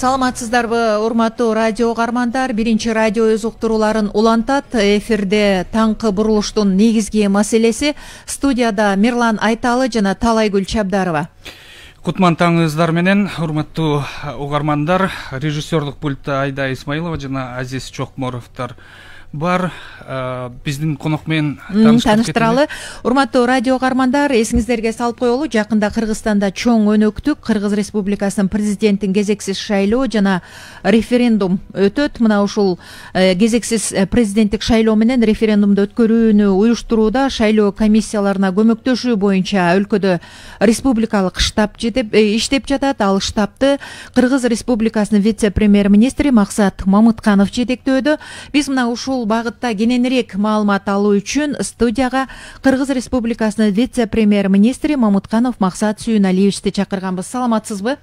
Саламатсыздарбы, урматтуу радио угармандар. Биринчи радио өз уктурууларын улантат. Эфирде таңкы бурулуштун негизги маселеси. Студияда Мирлан Айталы жана Талайгүл Чабдарова. Кутман таңыңыздар менен, урматтуу угармандар. Режиссерлук пультта Айда Исмаилова жана Азиз Чокморовдор бар. Биздин конок менен таныштыралы. Урматтуу радио угармандар, эсиңиздерге салып коелу, жакында Кыргызстанда чоң өнөктүк Кыргыз Республикасынын президенттин кезексиз шайлоо жана референдум өтөт. Мына ушул кезексиз президенттик шайлоо менен референдумду өткөрүүнү уюштурууда шайлоо комиссияларына көмөктөшүү боюнча өлкөдө республикалык штаб иштеп жатат. Ал штабты Кыргыз Республикасынын вице-премьер-министри Максат Мамытканов жетектөөдө. Биз мына ушул багытта кененирээк маалымат алуу үчүн студияга Кыргыз Республикасынын вице-премьер-министри Мамытканов Максат Сүйүналиевичти чакырганбыз. Саламатсызбы?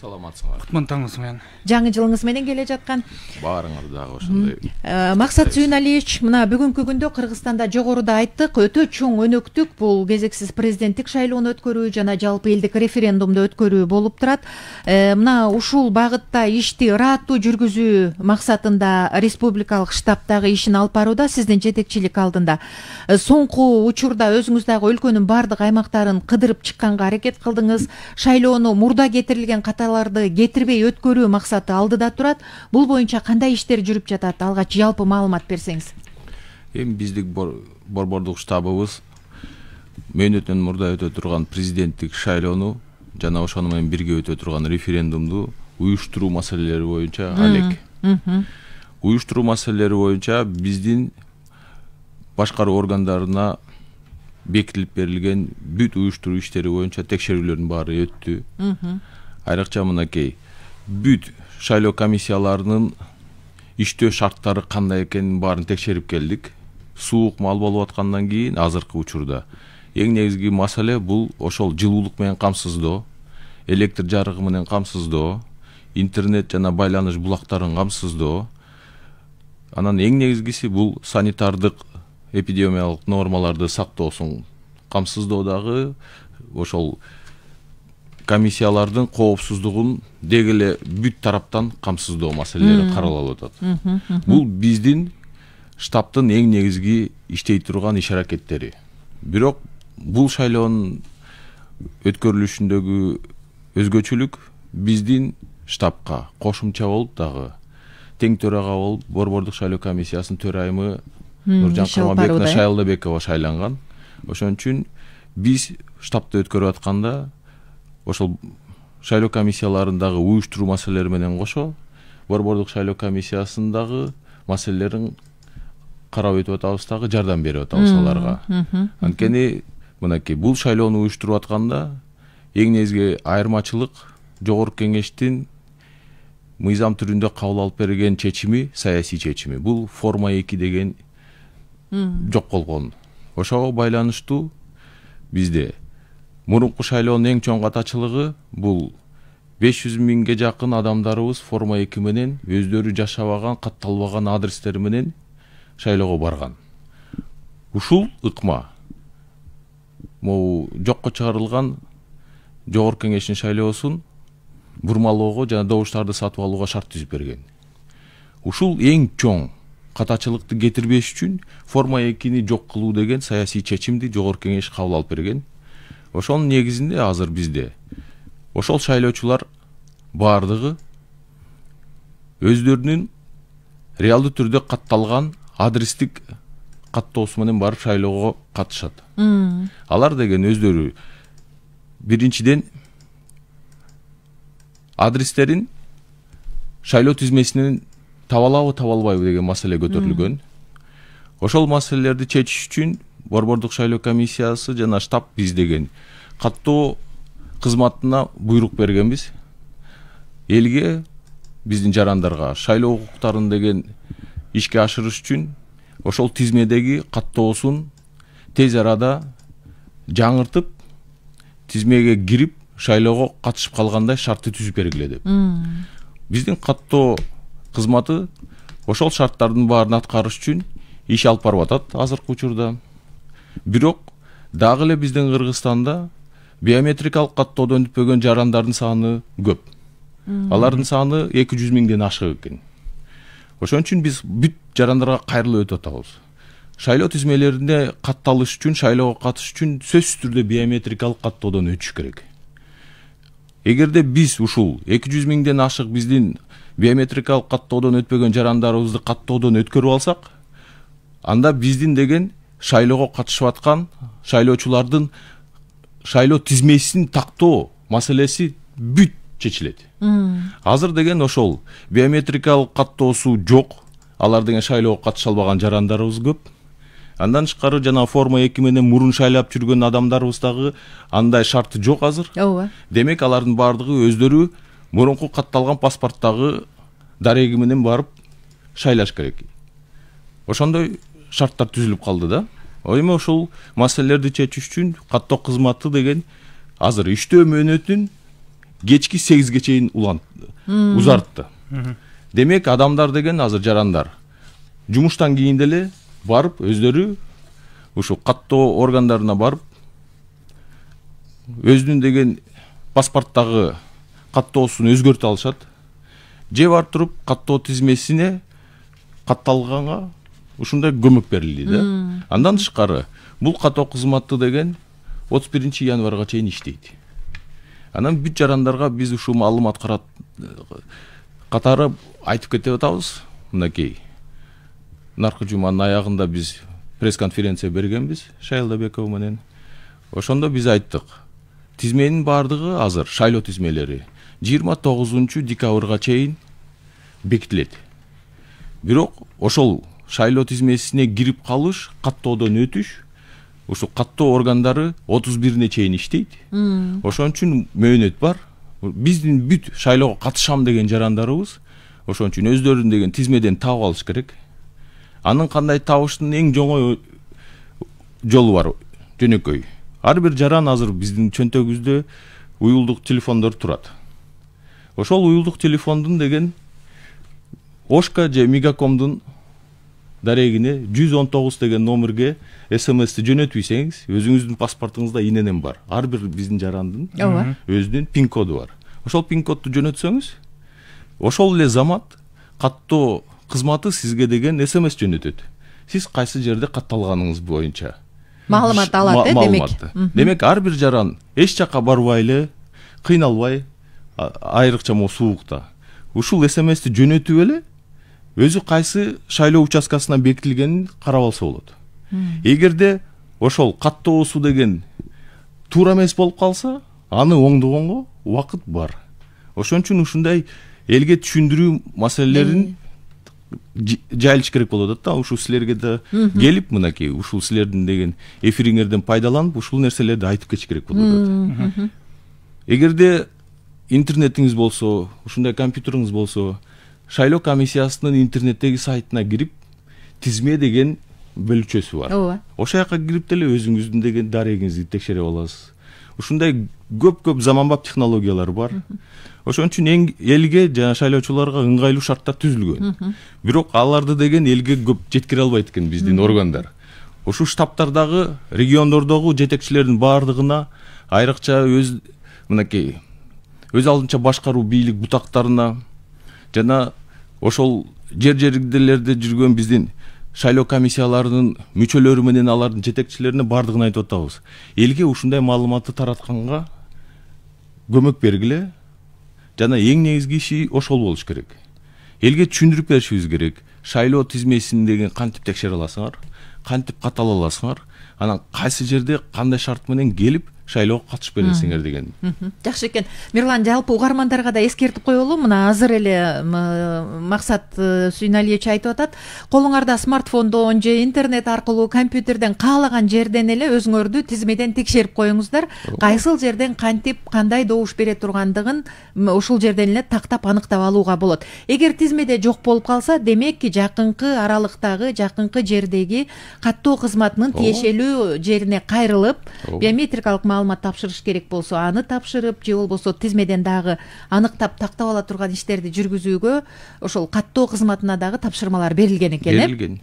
Саламатсыздар. Кутман таңыңыз менен. Жаңы жылыңыз менен келе жаткан. Баарыңар дагы ошондой. Максат Сүйүналиевич, мына бүгүнкү күндө Кыргызстанда жогоруда айттык, өтө чоң өнөктүк бул кезексиз президенттик шайлоону өткөрүү жана жалпы элдик референдумду өткөрүү болуп турат. Мына ушул багытта ишти ыраттуу жүргүзүү максатында республикалык штабтагы ишин алып барууда сиздин жетекчилик алдында. Соңку учурда өзүңүз дагы өлкөнүн бардык аймактарын кыдырып чыкканга аракет кылдыңыз. Шайлоону мурда кетирилген каталарды кетирбей өткөрүү максаты алдыда турат. Бул боюнча кандай иштер жүрүп жатат? Алгач жалпы маалымат берсеңиз. Эми биздик борбордук штабыбыз мөөнөтүнөн мурда өтө турган президенттик шайлоону жана ошону менен бирге өтө турган референдумду уюштуруу маселелери боюнча алек. Уюштуруу маселелери боюнча биздин башкаруу органдарына бекитилип берилген бүт уюштуруу иштери боюнча текшерүүлөрдүн баары өттү. Айрыкча мынакей бүт шайлоо комиссияларынын иштөө шарттары кандай экенин баарын текшерип келдик. Суук мал болуп аткандан кийин азыркы учурда эң негизги маселе бул ошол жылуулук менен камсыздоо, электр жарыгы менен камсыздоо, интернет жана байланыш булактарын камсыздоо. Анан эң негизгиси бул санитардык эпидемиялык нормаларды сактоосун камсыздоо дагы ошол комиссиялардын коопсуздугун деги эле бүт тараптан камсыздоо маселелери каралып атат. Бул биздин штабтын эң негизги иштей турган иш аракеттери. Бирок бул шайлоонун өткөрүлүшүндөгү өзгөчөлүк биздин штабка кошумча болуп дагы тең төрага болуп борбордук шайлоо комиссиясынын төрайымы Нуржан Кырмабековна Шайлдабекова шайланган. Ошон үчүн биз штабты өткөрүп атканда ошол шайлоо комиссияларындагы уюштуруу маселелери менен кошо борбордук шайлоо комиссиясындагы маселелерин карап өтүп атабыз дагы, жардам берип атабыз аларга. Анткени мынакей бул шайлоону уюштуруп атканда эң негизги айырмачылык жогорку кеңештин мыйзам түрүндө кабыл алып берген чечими, саясий чечими. Бул форма 2 деген жок болгон. Ошого байланыштуу бизде мурунку шайлоонун эң чоң катачылыгы бул 500 миңге жакын адамдарыбыз форма 2 менен өздөрү жашабаган, катталбаган адрестери менен шайлоого барган. Ушул ыкма могу жокко чыгарылган жогорку кеңештин шайлоосун бурмалоого жана добуштарды сатып алууга шарт түзүп берген. Ушул эң чоң катачылыкты кетирбеш үчүн форма 2-ни жок кылуу деген саясий чечимди жогорку кеңеш кабыл алып берген. Ошонун негизинде азыр бизде ошол шайлоочулар бардыгы өздөрүнүн реалдуу түрдө катталган адрестик каттоосу менен барып шайлоого катышат. Алар деген өздөрү биринчиден адрестерин шайлоо тизмесинен таба алабы, таба албайбы деген маселе көтөрүлгөн. Ошол маселелерди чечиш үчүн борбордук шайлоо комиссиясы жана штаб биз деген каттоо кызматына буйрук бергенбиз. Элге, биздин жарандарга шайлоо укуктарын деген ишке ашырыш үчүн ошол тизмедеги каттоосун тез арада жаңыртып, тизмеге кирип, шайлоого катышып калгандай шартты түзүп бергиле деп. Биздин каттоо кызматы ошол шарттардын баарын аткарыш үчүн иш алып барып атат азыркы учурда. Бирок дагы эле биздин Кыргызстанда биометрикалык каттоодон өтпөгөн жарандардын саны көп. Алардын саны 200 миңден ашык экен. Ошон үчүн биз бүт жарандарга кайрылып өтүп атабыз. Шайлоо тизмелерине катталыш үчүн, шайлоого катышыш үчүн сөзсүз түрдө биометрикалык каттоодон өтүш керек. Эгерде биз ушул 200 миңден ашык биздин биометрикалык каттоодон өтпөгөн жарандарыбызды каттоодон өткөрүп алсак, анда биздин деген шайлоого катышып аткан шайлоочулардын шайлоо тизмесин тактоо маселеси бүт чечилет. Азыр деген ошол биометрикалык каттоосу жок, алар деген шайлоого катыша албаган жарандарыбыз көп. Андан тышкары жана форма 2 менен мурун шайлап жүргөн адамдарыбыз дагы андай шарты жок азыр. Демек алардын бардыгы өздөрү мурунку катталган паспорттагы дареги менен барып шайлаш керек. Ошондой шарттар түзүлүп калды да. Эми ошол маселелерди чечиш үчүн каттоо кызматы деген азыр иштөө мөөнөтүн кечки 8ге чейин узартты. Демек адамдар деген азыр жарандар жумуштан кийин деле барып өздөрү ушу каттоо органдарына барып өзүнүн деген паспорттагы каттоосун өзгөртүп алышат. Же барып туруп каттоо тизмесине катталганга ушундай көмөк берилди да. Андан тышкары бул каттоо кызматы деген 31 январга чейин иштейт. Анан бүт жарандарга биз ушул маалымат катары айтып кетип атабыз. Мынакей наркы жуманын аягында биз пресс-конференция бергенбиз Шайлдабеков менен. Ошондо биз айттык. Тизменин бардыгы азыр шайлоо тизмелери 29 декабрга чейин бекитилет. Бирок ошол шайлоо тизмесине кирип калыш, каттоодон өтүш, ошо каттоо органдары 31-не чейин иштейт. Ошон үчүн мөөнөт бар. Биздин бүт шайлоого катышам деген жарандарыбыз ошон үчүн өздөрүн деген тизмеден таап алыш керек. Анын кандай табыштын эң жоңой жолу бар, жөнөкөй. Ар бир жаран азыр биздин чөнтөгүбүздө уюлдук телефондор турат. Ошол уюлдук телефондун деген Ошка же Мегакомдун дарегине 119 деген номерге СМСти жөнөтпөйсеңиз, өзүңүздүн паспортуңузда иненен бар. Ар бир биздин жарандын өзүнүн пин коду бар. Ошол пин кодду жөнөтсөңүз, ошол эле замат каттоо кызматы сизге деген СМС жөнөтөт. Сиз кайсы жерде катталганыңыз боюнча маалымат алат, демек. Демек ар бир жаран эч жакка барбай эле, кыйналбай, айрыкча могу суукта ушул СМСти жөнөтүп эле өзү кайсы шайлоо участкасына бекитилгенин карап алса болот. Эгерде ошол каттоосу деген туура эмес болуп калса, аны оңдогонго убакыт бар. Ошон үчүн ушундай элге түшүндүрүү маселелерин жайылыш керек болот да. Ушул силерге да келип, мынакей ушул силердин деген эфириңерден пайдаланып, ушул нерселерди айтып кетиш керек болот. Эгерде интернетиңиз болсо, ушундай компьютериңиз болсо, шайлоо комиссиясынын интернеттеги сайтына кирип, тизме деген бөлүкчөсү бар. Ошол жака кирип деле өзүңүздүн деген дарегиңизди текшере аласыз. Ушундай көп заманбап технологиялар бар. Ошон үчүн элге жана шайлоочуларга ыңгайлуу шарттар түзүлгөн. Бирок аларды деген элге көп жеткире албайт экен биздин органдар. Ушул штабтардагы, региондордогу жетекчилердин баардыгына, айрыкча мынакей өз алдынча башкаруу бийлик бутактарына жана ошол жер-жерлерде жүргөн биздин шайлоо комиссияларынын мүчөлөрү менен алардын жетекчилерине бардыгын айтып атабыз. Элге ушундай маалыматты таратканга көмөк бергиле жана эң негизги иши ошол болуш керек. Элге түшүндүрүп беришибиз керек. Шайлоо тизмесин деген кантип текшере аласыңар, кантип каттала аласыңар, анан кайсы жерде кандай шарт менен келип шайлоого катышып бересиңер деген. Жакшы экен. Мирлан, жалпы угармандарга да эскертип коелу. Мына азыр эле Максат Сүйналиевич айтып атат. Колуңарда смартфондон же интернет аркылуу компьютерден каалаган жерден эле өзүңөрдү тизмеден текшерип коюңуздар. Кайсыл жерден кантип кандай добуш бере тургандыгын ушул жерден эле тактап аныктап алууга болот. Эгер тизмеде жок болуп калса, демек жакынкы аралыктагы, жакынкы жердеги каттоо кызматынын тиешелүү жерине кайрылып, биометрикалык маалымат тапшырыш керек болсо, аны тапшырып, же болбосо тизмеден дагы аныктап тактап ала турган иштерди жүргүзүүгө ошол каттоо кызматына дагы тапшырмалар берилген экен.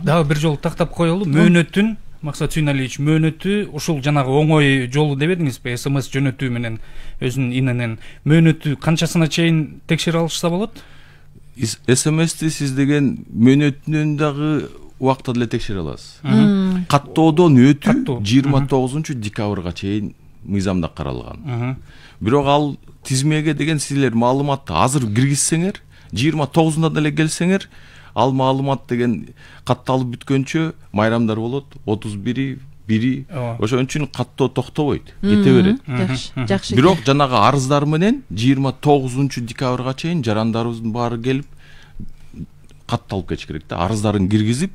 Дагы бир жолу тактап коелу, мөөнөттүн Максат Сүйналиевич, мөөнөтү ушул жанагы оңой жолу деп эдиңизби? СМС жөнөтүү менен өзүнүн иненен мөөнөтү канчасына чейин текшере алышса болот? СМСти сиз деген мөөнөтүнөн дагы убакта деле текшере аласыз. Каттоодон өтүү 29 декабрга чейин мыйзамда каралган. Бирок ал тизмеге деген силер маалыматты азыр киргизсеңер, 29-нда деле келсеңер, ал маалымат деген катталып бүткөнчө майрамдар болот, 31-и, 1-и. Ошон үчүн каттоо токтобойт, кете берет. Жакшы. Бирок жанагы арыздар менен 29 декабрга чейин жарандарыбыздын баары келип катталып кетиш керек да, арыздарын киргизип.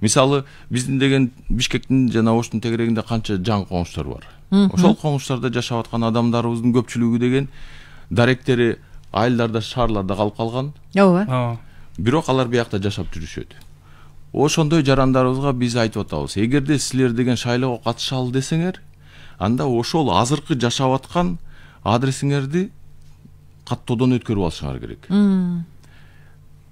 Мисалы, биздин деген Бишкектин жана Оштун тегерегинде канча жан коңуштар бар. Ошол коңуштарда жашап аткан адамдарыбыздын көпчүлүгү деген даректери айылдарда, шаарларда калып калган. Ооба. Бирок алар биякта жашап жүрүшөт. Ошондой жарандарыбызга биз айтып атабыз. Эгерде силер деген шайлоого катышалы десеңер, анда ошол азыркы жашап аткан адресиңерди каттоодон өткөрүп алышыңар керек.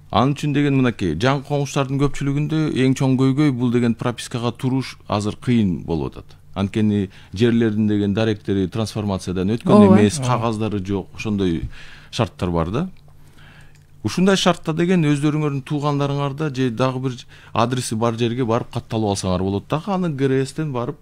Анын үчүн деген мынакей, жан коңуштардын көпчүлүгүндө эң чоң көйгөй бул деген пропискага туруш азыр кыйын болуп атат. Анткени жерлердин деген даректери трансформациядан өткөн эмес, кагаздары жок, ошондой шарттар бар да. Ушундай шартта деген өздөрүңөрдүн туугандарыңарда же дагы бир адреси бар жерге барып катталып алсаңар болот дагы, аны ГРСтен барып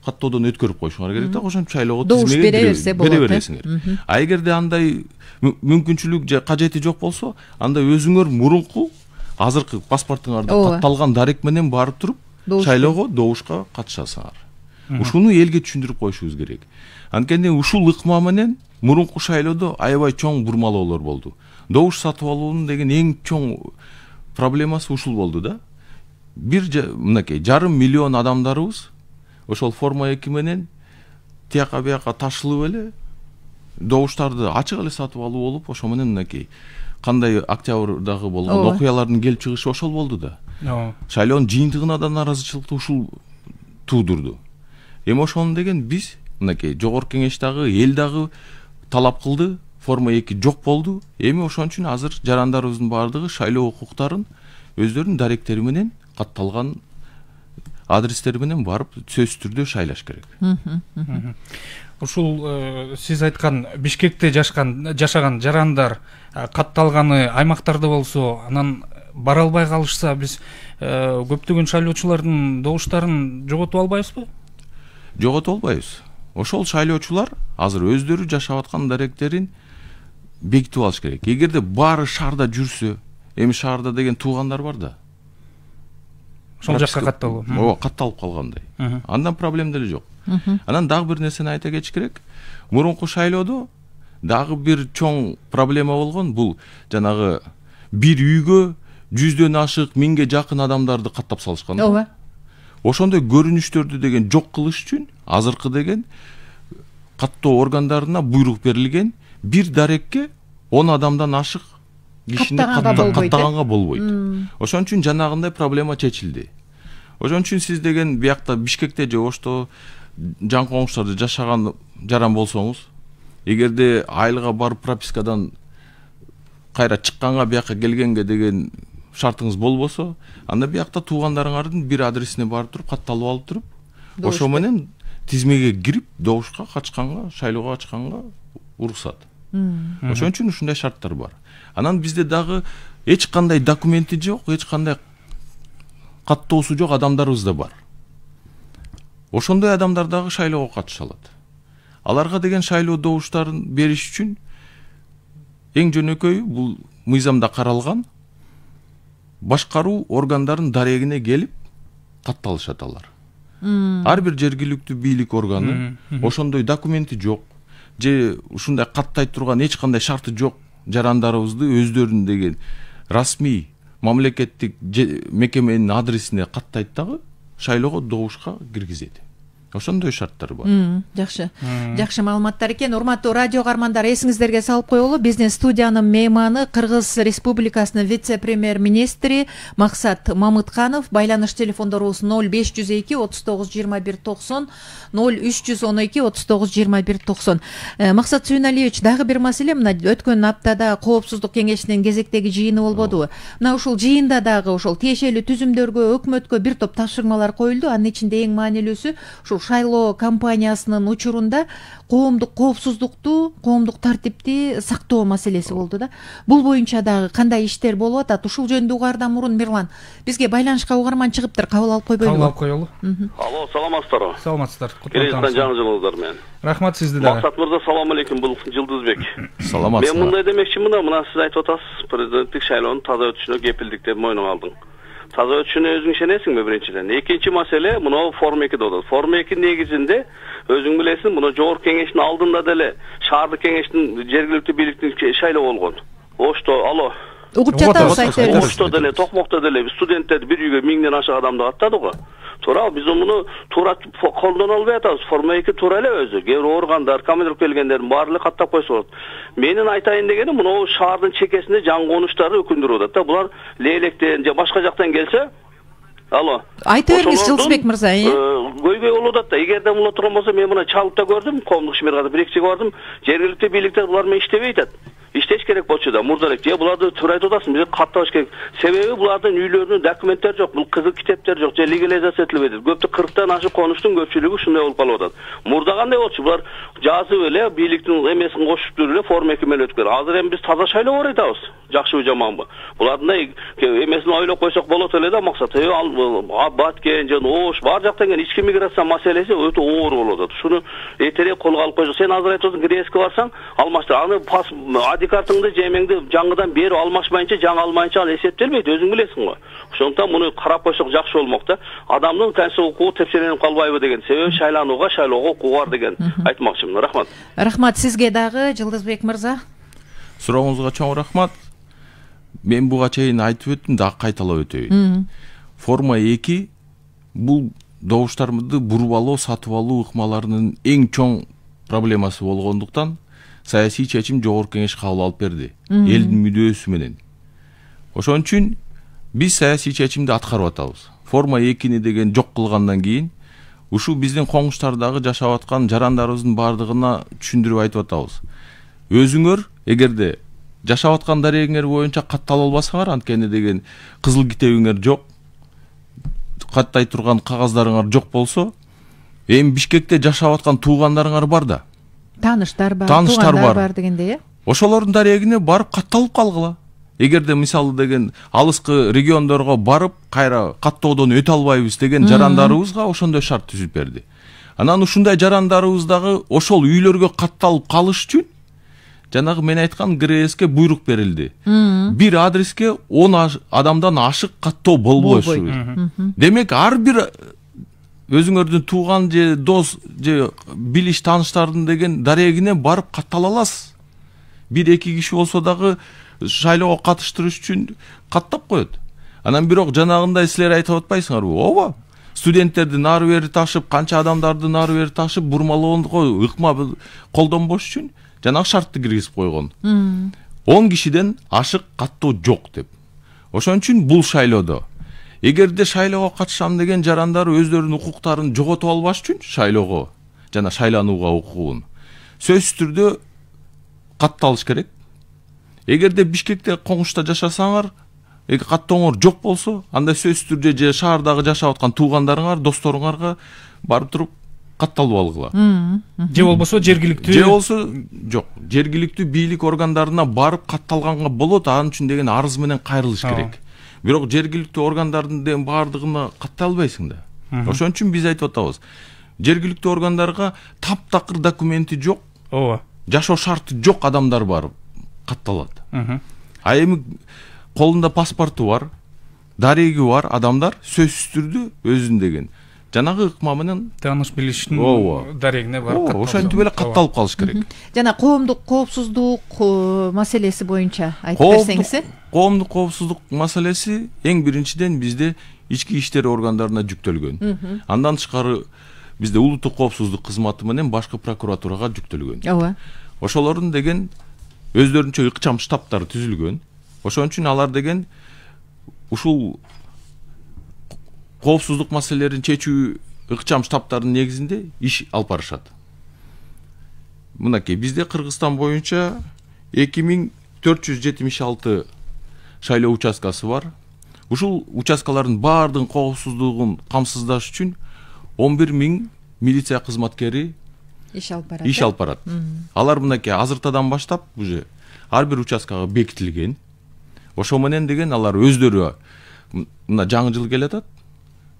каттоодон өткөрүп коюшуңар керек да, ошентип шайлоого тизмеге бере бересиңер. А эгерде андай мүмкүнчүлүк же кажети жок болсо, анда өзүңөр мурунку азыркы паспортуңарда катталган дарек менен барып туруп шайлоого, добушка катышасыңар. Ушуну элге түшүндүрүп коюшубуз керек. Анткени ушул ыкма менен мурунку шайлоодо аябай чоң бурмалоолор болду. Добуш сатып алуунун деген эң чоң проблемасы ушул болду да. Мынакей 1,5 миллион адамдарыбыз ошол форма 2 менен тияка бияка ташылып эле добуштарды ачык эле сатып алуу болуп, ошо менен мынакей кандай октябрдагы болгон окуялардын келип чыгышы ошол болду да. Шайлоонун жыйынтыгына да наразычылыкты ушул туудурду. Эми ошону деген биз мынакей жогорку кеңеш дагы, эл дагы талап кылды, форма 2 жок болду. Эми ошон үчүн азыр жарандарыбыздын баардыгы шайлоо укуктарын өздөрүнүн даректери менен катталган адрестери менен барып сөзсүз түрдө шайлаш керек. Ушул сиз айткан Бишкекте жашаган жарандар катталганы аймактарда болсо, анан бара албай калышса, биз көптөгөн шайлоочулардын добуштарын жоготуп албайбызбы? Жоготуп албайбыз. Ошол шайлоочулар азыр өздөрү жашап аткан даректерин бекитип алыш керек. Эгерде баары шаарда жүрсө, эми шаарда деген туугандар бар да. Ошол жакка катталуу. Ооба, катталып калгандай. Андан проблема деле жок. Анан дагы бир нерсени айта кетиш керек. Мурунку шайлоодо дагы бир чоң проблема болгон, бул жанагы бир үйгө 100дөн ашык, 1000ге жакын адамдарды каттап салышкан. Ооба. Ошондой көрүнүштөрдү деген жок кылыш үчүн азыркы деген каттоо органдарына буйрук берилген, бир дарекке 10 адамдан ашык кишини каттаганга болбойт. Ошон үчүн жанагындай проблема чечилди. Ошон үчүн сиз деген биякта Бишкекте же Ошто жан коңуштарда жашаган жаран болсоңуз, эгерде айылга барып пропискадан кайра чыкканга бияка келгенге деген шартыңыз болбосо, анда биякта туугандарыңардын бир адресине барып туруп катталып алып туруп, ошо менен тизмеге кирип добушка качканга, шайлоого качканга уруксат. Ошон үчүн ушундай шарттар бар. Анан бизде дагы эч кандай документи жок, эч кандай каттоосу жок адамдарыбыз да бар. Ошондой адамдар дагы шайлоого катыша алат. Аларга деген шайлоо добуштарын бериш үчүн эң жөнөкөйү бул мыйзамда каралган башкаруу органдарынын дарегине келип катталышат алар. Ар бир жергиликтүү бийлик органы ошондой документи жок же ушундай каттай турган эч кандай шарты жок жарандарыбызды өздөрүнүн деген расмий мамлекеттик мекеменин адресине каттайт дагы шайлоого добушка киргизет. ошондой шарттар бар. Жакшы маалыматтар экен. Урматтуу радио кармандар, эсиңиздерге салып коелу, биздин студиянын мейманы Кыргыз Республикасынын вице-премьер-министри Максат Мамытканов. Байланыш телефондорубуз 0502 39 21 90, 0312 39 21 90. Максат Сүйүналиевич, дагы бир маселе, мына өткөн аптада Коопсуздук кеңешинин кезектеги жыйыны болбодубу? Мына ушул жыйында дагы ошол тиешелүү түзүмдөргө, өкмөткө бир топ тапшырмалар коюлду. Анын ичинде эң маанилүүсү ушул шайлоо кампаниясынын учурунда коомдук коопсуздукту, коомдук тартипти сактоо маселеси болду да. Бул боюнча дагы кандай иштер болуп атат? Ушул жөнүндө угардан мурун Мирлан бизге байланышка угарман чыгыптыр, кабыл алып койбойлубу? Кабыл алып коелу. Алло, саламатсыздарбы? Саламатсыздар. Келесиңиздер жаңы жылыңыздар менен. Рахмат сизди дагы. Максат мырза, салам алейкум, бул Жылдызбек. Саламатсыздар. Мен мындай демекчимин, мына сиз айтып атасыз, президенттик шайлоонун таза өтүшүнө кепилдик деп мойнуңа алдың. Таза өтүшүнө өзүң ишенесиңби биринчиден? Экинчи маселе, мына Форм 2 деп атат. Форм 2 негизинде өзүң билесиң, мына жогорку кеңештин алдында деле шаардык кеңештин жергиликтүү бийликтин шайлоо болгон. Ошто, алло. Угуп жатабыз, айтыңыз. Ошто деле, Токмокто деле студенттерди bir үйгө 1000ден ашык адамды каттадык го. Туура, биз муну туура колдоно албай атабыз. Форм 2 туура эле өзү. Кээ бир органдар, командировка келгендердин баары каттап койсо болот. Менин айтайын дегеним, мына шаардын чекесинде жан конуштары өкүндүрүп атат да. Булар Лейлектен же башка жактан келсе, алло. Айта бериңиз, Жылдызбек мырза. Көйгөй болуп атат да. Эгерде муну турган болсо, мен муну чалып да көрдүм, коомдук ишмерге бирикчиге бардым. Жергиликтүү бийликтер булар менен иштебей атат. İşteş gerek bolчу да, мурдарак. Же буларды туура айтып атасың, биз каттабаш керек. Себеби булардын үйлөрүнүн документтери жок, бул кызыл китептер жок, же легализация этилбейт. Көптү 40тан ашык конуштун көпчүлүгү ушундай болуп калып атат. Мурда кандай болчу? Булар жазып эле бийликтин эмесин кошуп туруп эле Форм 2 менен өткөр. Азыр эми биз таза шайлоо бар айтабыз. Жакшыбы жаманбы? Булардын эмесин ойлоп койсок болот эле да, максат. Баткен же Ош бар жактан келген ички миграция маселеси өтө оор болуп атат. Шуну этерек колго алып койсок, сен азыр айтып атасың, Грецке барсаң, алмаштыр. Аны пас картыңды жемеңди жаңыдан берип алмашпайынча, жаңы алмайынча ал эсептелбейт, өзүң билесиң го. Ошондуктан муну карап койсок жакшы болмок да. Адамдын конституциялык укугу тепшерилип калбайбы деген. Себеби шайлоого укугу бар деген айтмакчымын. Рахмат. Рахмат сизге дагы, Жылдызбек мырза. Сурооңузга чоң рахмат. Мен буга чейин айтып өттүм, дагы кайталап өтөйүн. Форма 2 бул добуштарды буруп алуу, сатып алуу ыкмаларынын эң чоң проблемасы болгондуктан саясий чечим жогорку кеңеш кабыл алып берди. Элдин мүдөөсү менен. Ошон үчүн биз саясий чечимди аткарып атабыз. Форма 2-ни деген жок кылгандан кийин ушул биздин коңуштардагы жашап аткан жарандарыбыздын бардыгына түшүндүрүп айтып атабыз. Өзүңөр эгерде жашап аткан дарегиңер боюнча каттала албасаңар, анткени деген кызыл китебиңер жок, каттай турган кагаздарыңар жок болсо, эми Бишкекте жашап аткан туугандарыңар бар да. Таныштар бар дегенде, ошолордун дарегине барып катталып калгыла. Эгерде мисалы деген алыскы региондорго барып кайра каттоодон өтө албайбыз деген жарандарыбызга ошондой шарт түзүп берди. Анан ушундай жарандарыбыз дагы ошол үйлөргө катталып калыш үчүн жанагы мен айткан ГРСке буйрук берилди. Бир адреске 10 адамдан ашык каттоо болбойт. Демек ар бир өзүңөрдүн тууган же дос же билиш тааныштардын деген дарегине барып каттала аласыз. 1-2 киши болсо дагы шайлоого катыштырыш үчүн каттап коет. Анан бирок жанагындай силер айтып атпайсыңарбы? Ооба. Студенттерди нары бери ташып, канча адамдарды нары бери ташып, бурмалоого ыкма колдонбош үчүн жанагы шартты киргизип койгон. 10 кишиден ашык каттоо жок деп. Ошон үчүн бул шайлоодо эгерде шайлоого катышам деген жарандар өздөрүнүн укуктарын жоготуп албаш үчүн шайлоого жана шайланууга укугун сөзсүз түрдө катталыш керек. Эгерде Бишкекте коңушта жашасаңар, каттооңор жок болсо, анда сөзсүз түрдө же шаардагы жашап аткан туугандарыңар, досторуңарга барып туруп катталып алгыла. Же болбосо жергиликтүү же болсо жок, жергиликтүү бийлик органдарына барып катталганга болот, анын үчүн деген арыз менен кайрылыш керек. Бирок жергиликтүү органдардын баардыгына каттай албайсың да. Ошон үчүн биз айтып атабыз. Жергиликтүү органдарга таптакыр документи жок, ооба, жашоо шарты жок адамдар барып катталат. А эми колунда паспорту бар, дареги бар адамдар сөзсүз түрдө өзүн деген жанагы ыкма менен тааныш билиштин дарегине барып катталат. Ошентип эле катталып калыш керек. Жана коомдук коопсуздук маселеси боюнча айтып берсеңиз. Коомдук коопсуздук маселеси эң биринчиден бизде ички иштер органдарына жүктөлгөн. Андан тышкары бизде улуттук коопсуздук кызматы менен башкы прокуратурага жүктөлгөн. Ооба. Ошолордун деген өздөрүнчө ыкчам штабтары түзүлгөн. Ошон үчүн алар деген ушул коопсуздук маселелерин чечүү ыкчам штабтардын негизинде иш алып барышат. Мынакей бизде Кыргызстан боюнча 2476 шайлоо участкасы бар. Ушул участкалардын баардыгын коопсуздугун камсыздаш үчүн 11 000 милиция кызматкери иш алып барат. Алар мынакей азыртадан баштап уже ар бир участкага бекитилген. Ошо менен деген алар өздөрү мына жаңы жыл келатат.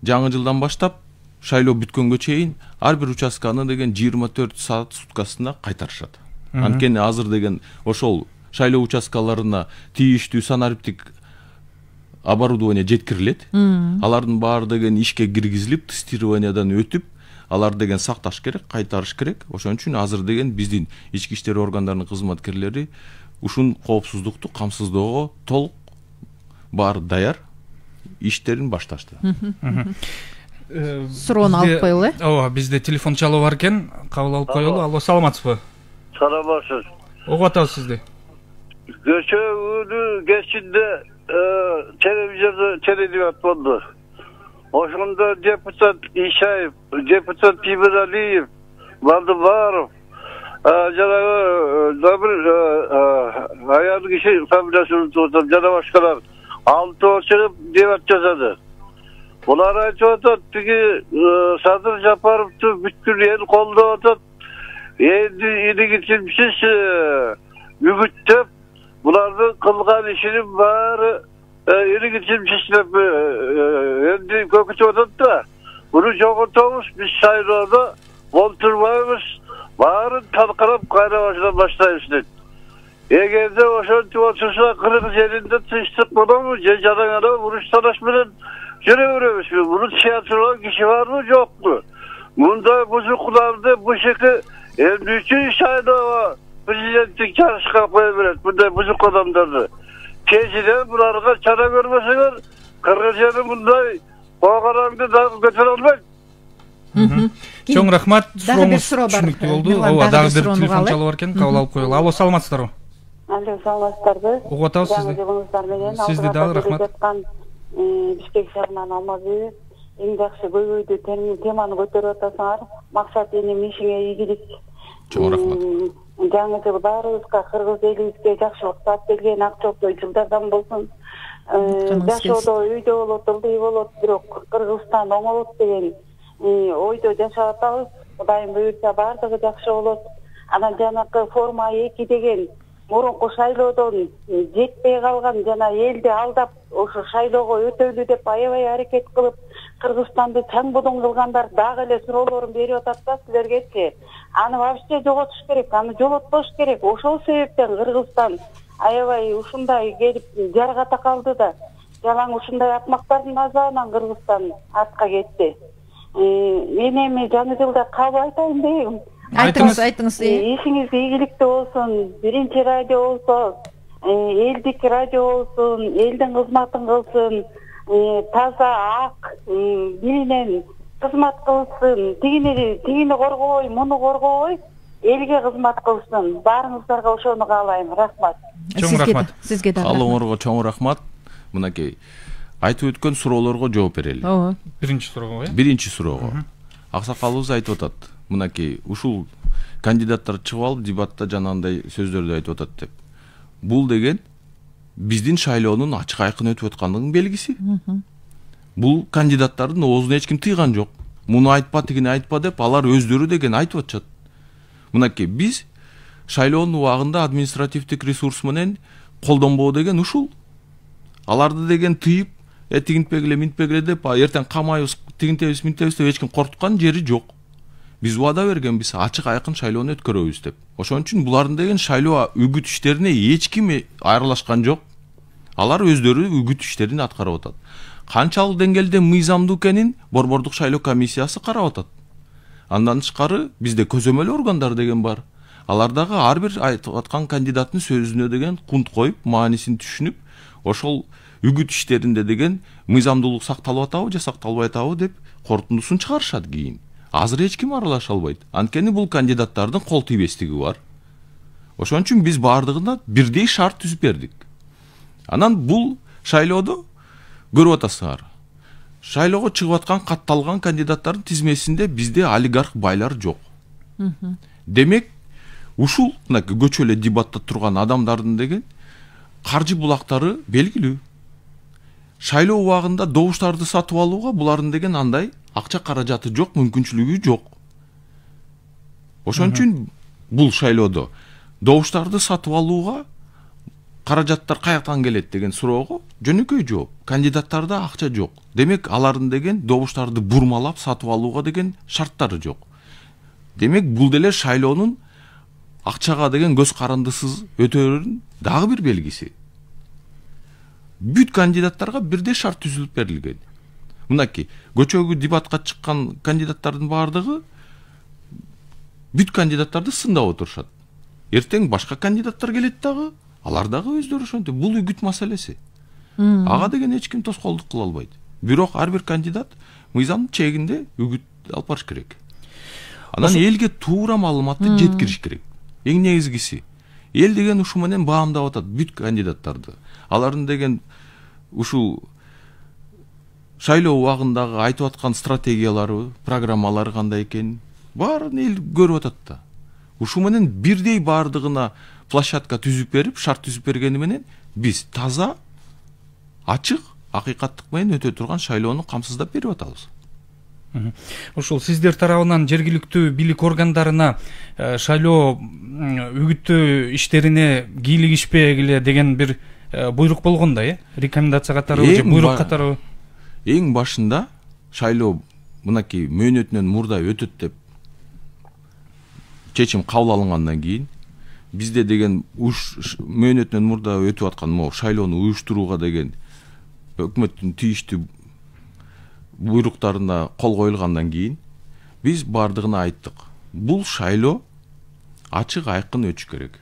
Жаңы жылдан баштап шайлоо бүткөнгө чейин ар бир участканы деген 24 саат суткасына кайтарышат. Анткени азыр деген ошол шайлоо участкаларына тийиштүү санариптик оборудование жеткирилет. Алардын баары деген ишке киргизилип, тестированиядан өтүп, алар деген сакташ керек, кайтарыш керек. Ошон үчүн азыр деген биздин ички иштер органдарынын кызматкерлери ушун коопсуздукту камсыздоого толук баары даяр иштерин башташты. Суроону алып коелу, Ооба, бизде телефон чалуу бар экен, кабыл алып коелу. Алло, саламатсызбы? Саламатсыз. Угуп атабыз сизди. Көчөгүнү кечинде телевизордо теледебат болду. Ошондо депутат Ишаев, депутат Пибералиев, Валдыбаров, жанагы аял киши фамилиясын утуп жана башкалар алтоо чыгып дебат жасады. Булар айтып атат, тиги Садыр Жапаровду бүткүл эл колдоп атат. Элди илигитимсиз үгүттөп, булардын кылган ишинин баары илигитимсиз деп элди көкүтүп атат да. Буну жоготобуз, биз шайлоодо олтурбайбыз, баарын талкалап кайра баштайбыз дейт. Эгерде ошентип отурса Кыргыз элинде тынчтык болобу же жадаңара уруш талаш менен жүрө беребизби? Буну чыгарчылар киши барбы, жокпу? Мындай бузукларды бушеки эмне үчүн шайлоого президенттик чарышка кое берет? Мындай бузук адамдарды. Тезиден буларга чара көрмөсөңөр, Кыргыз эли мындай коогараңды дагы көтөрө албайт. Чоң рахмат. Дагы бир суроо бар. Түшүнүктүү болду. Ооба, дагы бир телефон чалуу бар экен, кабыл алып коелу. Алло, саламатсыздарбы? Алло, саламатсыздарбы? Угуп атабыз сизди. Жаңы менен Сизди дагы рахмат. Бишкек шаарынан Алмазбек эң жакшы көйгөйдү теманы көтөрүп атасыңар. Максат энем ишиңе ийгилик. Чоң рахмат. Жаңы жыл баарыбызга, Кыргыз элибизге жакшылык таап келген ак жолдой жылдардан болсун. Жашоодо үйдө болот, ылдый болот, бирок Кыргызстан оңолот деген ойдо жашап атабыз. Кудайым буйрса баардыгы жакшы болот. Анан жанакы форма 2 деген мурунку шайлоодон жетпей калган жана элди алдап ошо шайлоого өтөлү деп аябай аракет кылып Кыргызстанды чаң бодон кылгандар дагы эле суроолорун берип атат да силергечи. Аны вообще жоготуш керек, аны жолотпош керек. Ошол себептен Кыргызстан аябай ушундай келип жаргата калды да. Жалаң ушундай акмактардын азабынан Кыргызстан артка кетти. Мен эми жаңы жылда кабыл айтайын дейм. Айтыңыз. Ишиңиз ийгиликтүү болсун, биринчи радио болсо, элдик радио болсун, элдин кызматын кылсын, таза ак менен кызмат кылсын, тигини коргобой, муну коргобой, элге кызмат кылсын. Баарыңыздарга ошону каалайм. Рахмат. Чоң рахмат. Сизге дагы. Алыңарга чоң рахмат. Мынакей айтып өткөн суроолорго жооп берели. Ооба. Биринчи суроого, Биринчи суроого. Аксакалыбыз айтып атат. Мынакей ушул кандидаттар чыгып алып дебатта жанагындай сөздөрдү айтып атат деп. Бул деген биздин шайлоонун ачык айкын өтүп аткандыгынын белгиси. Бул кандидаттардын оозуна эч ким тыйган жок. Муну айтпа, тигини айтпа деп алар өздөрү деген айтып атышат. Мынакей биз шайлоонун убагында административдик ресурс менен колдонбоо деген ушул. Аларды деген тыйып, тигинтпегиле, минтпегиле деп, эртең камайбыз, тигинтебиз, минтебиз деп эч ким коркуткан жери жок. Биз убада бергенбиз, ачык айкын шайлоону өткөрөбүз деп. Ошон үчүн булардын деген шайлоо үгүт иштерине эч ким аралашкан жок. Алар өздөрү үгүт иштерин аткарып атат. Канчалык деңгээлде мыйзамдуу экенин Борбордук шайлоо комиссиясы карап атат. Андан тышкары бизде көзөмөл органдар деген бар. Алар дагы ар бир айтып аткан кандидаттын сөзүнө деген кунт коюп, маанисин түшүнүп, ошол үгүт иштеринде деген мыйзамдуулук сакталып атабы же сакталбай атабы деп корутундусун чыгарышат кийин. азыр эч ким аралаша албайт. Анткени бул кандидаттардын кол тийбестиги бар. Ошон үчүн биз баардыгына бирдей шарт түзүп бердик. Анан бул шайлоодо көрүп атасыңар. Шайлоого чыгып аткан катталган кандидаттардын тизмесинде бизде олигарх байлар жок. Демек, ушул көчө эле дебатта турган адамдардын деген каржы булактары белгилүү. Шайлоо убагында добуштарды сатып алууга булардын деген андай акча каражаты жок, мүмкүнчүлүгү жок. Ошон үчүн бул шайлоодо добуштарды сатып алууга каражаттар каяктан келет деген суроого жөнөкөй жооп. Кандидаттарда акча жок. Демек, алардын деген добуштарды бурмалап сатып алууга деген шарттары жок. Демек, бул деле шайлоонун акчага деген көз карандысыз өтөөрүнүн дагы бир белгиси. Бүт кандидаттарга бирдей шарт түзүлүп берилген. Мынакей, көчөгү дебатка чыккан кандидаттардын баардыгы бүт кандидаттарды сындап отурушат. Эртең башка кандидаттар келет дагы, алар дагы өздөрү ошентип. Бул үгүт маселеси. Ага деген эч ким тоскоолдук кыла албайт. Бирок ар бир кандидат мыйзамдын чегинде үгүт алып барыш керек. Анан элге туура маалыматты жеткириш керек. Эң негизгиси. Эл деген ушу менен баамдап атат бүт кандидаттарды. Алардын деген ушул шайлоо убагындагы айтып аткан стратегиялары, программалары кандай экен, баарын эл көрүп атат да. Ушу менен бирдей баардыгына площадка түзүп берип, шарт түзүп бергени менен биз таза, ачык, акыйкаттык менен өтө турган шайлоону камсыздап берип атабыз. Ошол сиздер тарабынан жергиликтүү бийлик органдарына шайлоо үгүттөө иштерине кийлигишпегиле деген бир буйрук болгон да, рекомендация катары же буйрук катары. Эң башында шайлоо мынакей мөөнөтүнөн мурда өтөт деп чечим кабыл алынгандан кийин бизде деген мөөнөтүнөн мурда өтүп аткан могу шайлоону уюштурууга деген өкмөттүн тийиштүү буйруктарына кол коюлгандан кийин биз бардыгына айттык. Бул шайлоо ачык айкын өтүш керек.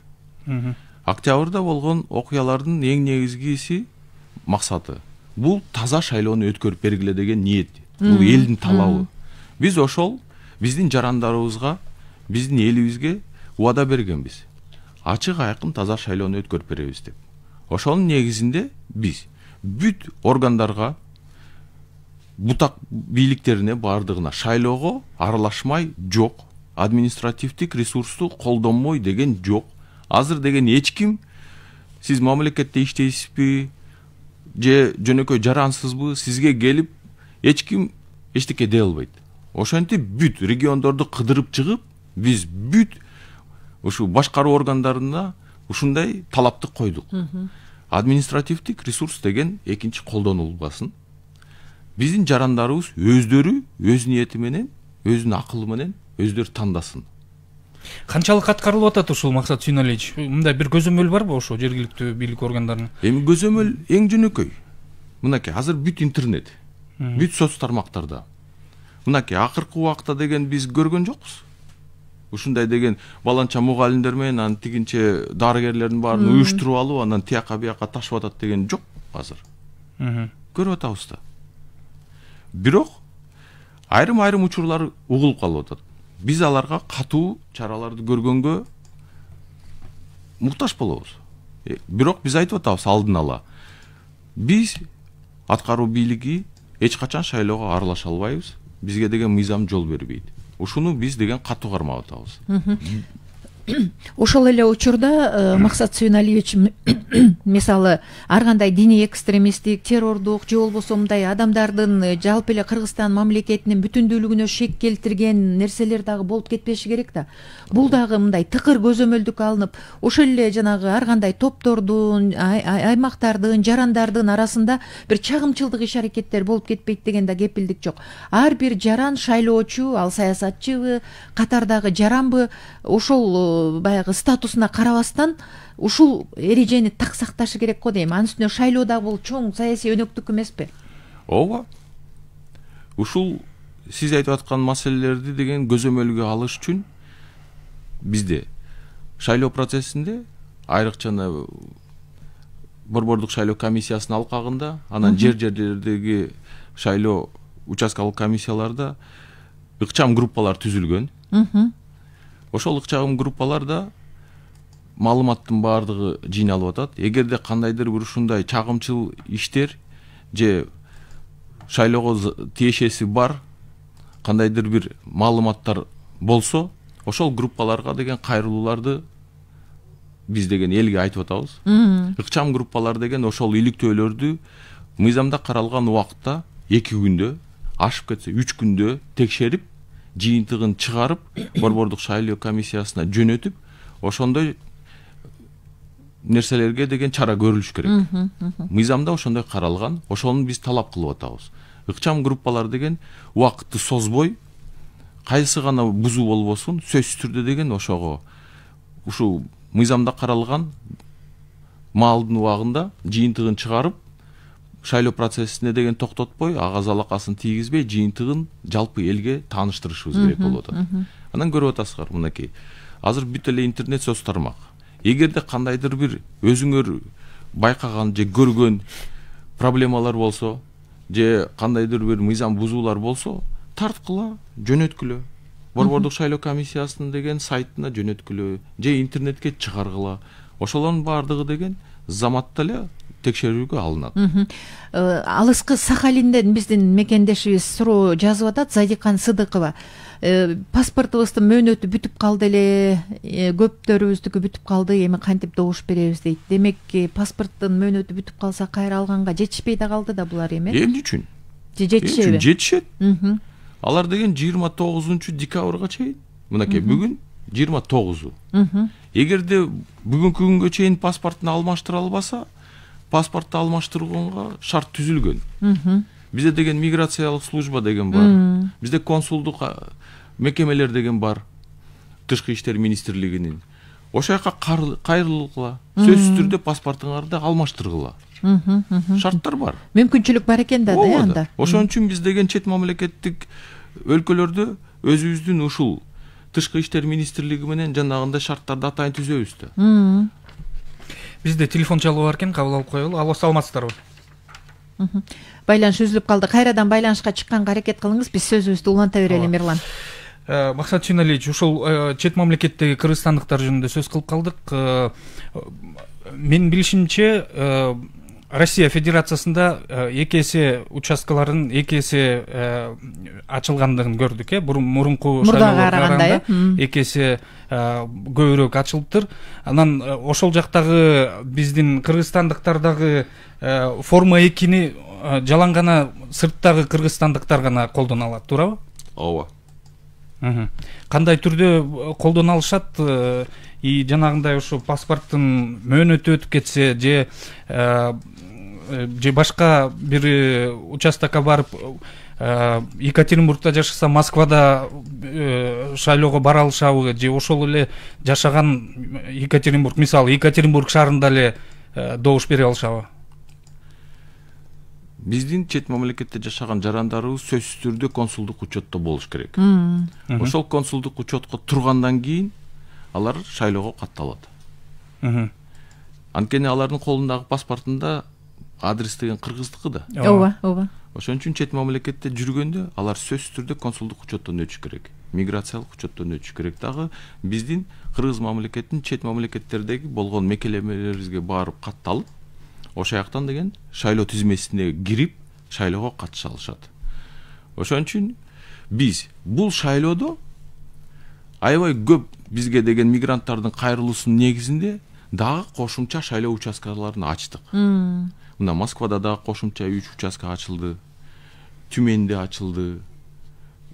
Октябрда болгон окуялардын эң негизгиси максаты бул таза шайлоону өткөрүп бергиле деген ниет. Бул элдин талабы. Биз ошол биздин жарандарыбызга, биздин элибизге убада бергенбиз. Ачык айкын таза шайлоону өткөрүп беребиз деп. Ошонун негизинде биз бүт органдарга, бутак бийликтерине бардыгына шайлоого аралашмай жок, административдик ресурсту колдонмой деген жок. Азыр деген эч ким сиз мамлекетте иштейсизби же жөнөкөй жарансызбы, сизге келип эч ким эчтеке дей албайт. Ошентип бүт региондорду кыдырып чыгып, биз бүт ушу башкаруу органдарына ушундай талапты койдук. Административдик ресурс деген экинчи колдонулбасын. Биздин жарандарыбыз өздөрү өз ниети менен, өзүнүн акылы менен өздөрү тандасын. Канчалык аткарылып атат ушул Максат Сүйнөлевич? Мындай бир көзөмөл барбы ошо жергиликтүү бийлик органдарынын? Эми көзөмөл эң жөнөкөй. Мынакей азыр бүт интернет, бүт соц тармактарда. Мынакей акыркы убакта деген биз көргөн жокпуз. Ушундай деген баланча мугалимдер менен анан тигинче дарыгерлердин баарын уюштуруп алып, анан тияка бияка ташып атат деген жок азыр. Көрүп атабыз да. Бирок айрым учурлар угулуп калып атат. Биз аларга катуу чараларды көргөнгө муктаж болобуз. Бирок биз айтып атабыз алдын ала. Биз аткаруу бийлиги эч качан шайлоого аралаша албайбыз. Бизге деген мыйзам жол бербейт. Ушуну биз деген катуу кармап атабыз. Ошол эле учурда Максат Сүйнөлевич мисалы ар кандай диний экстремисттик, террордук же болбосо мындай адамдардын жалпы эле Кыргызстан мамлекетинин бүтүндүүлүгүнө шек келтирген нерселер дагы болуп кетпеши керек да. Бул дагы мындай тыкыр көзөмөлдүк алынып, ошол эле жанагы ар кандай топтордун, аймактардын, жарандардын арасында бир чагымчылдык иш-аракеттер болуп кетпейт деген да кепилдик жок. Ар бир жаран шайлоочу, ал саясатчыбы, катардагы жаранбы, ошол баягы статусуна карабастан ушул эрежени так сакташы керек го дейм. Анын үстүнө шайлоо да бул чоң саясий өнөктүк эмеспи? Ооба. Ушул сиз айтып аткан маселелерди деген көзөмөлгө алыш үчүн бизде шайлоо процессинде айрыкча борбордук шайлоо комиссиясынын алкагында, анан жерлердеги шайлоо участкалык комиссияларда ыкчам группалар түзүлгөн. Ошол ыкчам группаларда маалыматтын баардыгы жыйналып атат. Эгерде кандайдыр бир ушундай чагымчыл иштер же шайлоого тиешеси бар кандайдыр бир маалыматтар болсо, ошол группаларга деген кайрылууларды биз деген элге айтып атабыз. Ыкчам группалар деген ошол иликтөөлөрдү мыйзамда каралган убакытта 2 күндө, ашып кетсе 3 күндө текшерип, жыйынтыгын чыгарып, борбордук шайлоо комиссиясына жөнөтүп, ошондой нерселерге деген чара көрүлүш керек. Мыйзамда ошондой каралган, ошону биз талап кылып атабыз. Ыкчам группалар деген убакытты созбой, кайсы гана бузуу болбосун, сөзсүз түрдө деген ошого ушу мыйзамда каралган маалдын убагында жыйынтыгын чыгарып, шайлоо процессине деген токтотпой, ага залакасын тийгизбей, жыйынтыгын жалпы элге тааныштырышыбыз керек болуп атат. Анан көрүп атасыздар, мынакей. Азыр бүт эле интернет соц тармак. Эгерде кандайдыр бир өзүңөр байкаган же көргөн проблемалар болсо, же кандайдыр бир мыйзам бузуулар болсо, тарткыла, жөнөткүлө. Борбордук шайлоо комиссиясынын деген сайтына жөнөткүлө, же интернетке чыгаргыла. Ошолордун баардыгы деген заматта эле текшерүүгө алынат. Алыскы Сахалинден биздин мекендешибиз суроо жазып атат, Задикан Сыдыкова. Паспортубуздун мөөнөтү бүтүп калды эле, көптөрүбүздүкү бүтүп калды, эми кантип добуш беребиз дейт. Демек, паспорттун мөөнөтү бүтүп калса кайра алганга жетишпей да калды да булар эми. Эмне үчүн? Жетишеби? Жетишет. Алар деген 29-декабрга чейин, мынакей бүгүн 29. Эгерде бүгүнкү күнгө чейин паспортун алмаштыра албаса, паспортты алмаштырганга шарт түзүлгөн. Бизде деген миграциялык служба деген бар. Бизде консулдук мекемелер деген бар. Тышкы иштер министрлигинин. Ошол жака кайрылгыла. Сөзсүз түрдө паспортуңарды алмаштыргыла. Шарттар бар. Мүмкүнчүлүк бар экен да, анда. Ошон үчүн биз деген чет мамлекеттик өлкөлөрдө өзүбүздүн ушул тышкы иштер министрлиги менен жанагындай шарттарды атайын түзөбүз да. Бизде телефон чалуу бар экен, кабыл алып коелу. Алло, саламатсыздарбы? Байланыш үзүлүп калды. Кайрадан байланышка чыкканга аракет кылыңыз. Биз сөзүбүздү уланта берели, Мирлан. Максат Чиналиевич, ушул чет мамлекеттеги кыргызстандыктар жөнүндө сөз кылып калдык. Менин билишимче, Россия Федерациясында 2 эсе участкаларын 2 эсе ачылгандыгын көрдүк, мурунку шайлоолорго караганда 2 эсе көбүрөөк ачылыптыр. Анан ошол жактагы биздин кыргызстандыктар дагы форма 2-ни жалаң гана сырттагы кыргызстандыктар гана колдоно алат, туурабы? Ооба. Кандай түрдө колдоно алышат? И жанагындай ушу паспорттун мөөнөтү өтүп кетсе, же башка бир участокко барып, Екатеринбургда жашаса, Москвада шайлоого бара алышабы, же ошол эле жашаган Екатеринбург, мисалы Екатеринбург шаарында эле добуш бере алышабы? Биздин чет мамлекетте жашаган жарандарыбыз сөзсүз түрдө консулдук учетто болуш керек. Ошол консулдук учетко тургандан кийин алар шайлоого катталат. Анткени алардын колундагы паспортунда адрес деген кыргыздыкы да. Ооба. Ошон үчүн чет мамлекетте жүргөндө алар сөзсүз түрдө консулдук учеттон өтүш керек. Миграциялык учеттон өтүш керек. Дагы биздин кыргыз мамлекеттин чет мамлекеттердеги болгон мекемелерибизге барып катталып, ошол жактан деген шайлоо тизмесине кирип, шайлоого катыша алышат. Ошон үчүн биз бул шайлоодо аябай көп бизге деген мигранттардын кайрылуусунун негизинде дагы кошумча шайлоо участкаларын ачтык. Мына Москвада дагы кошумча 3 участка ачылды. Түменде ачылды.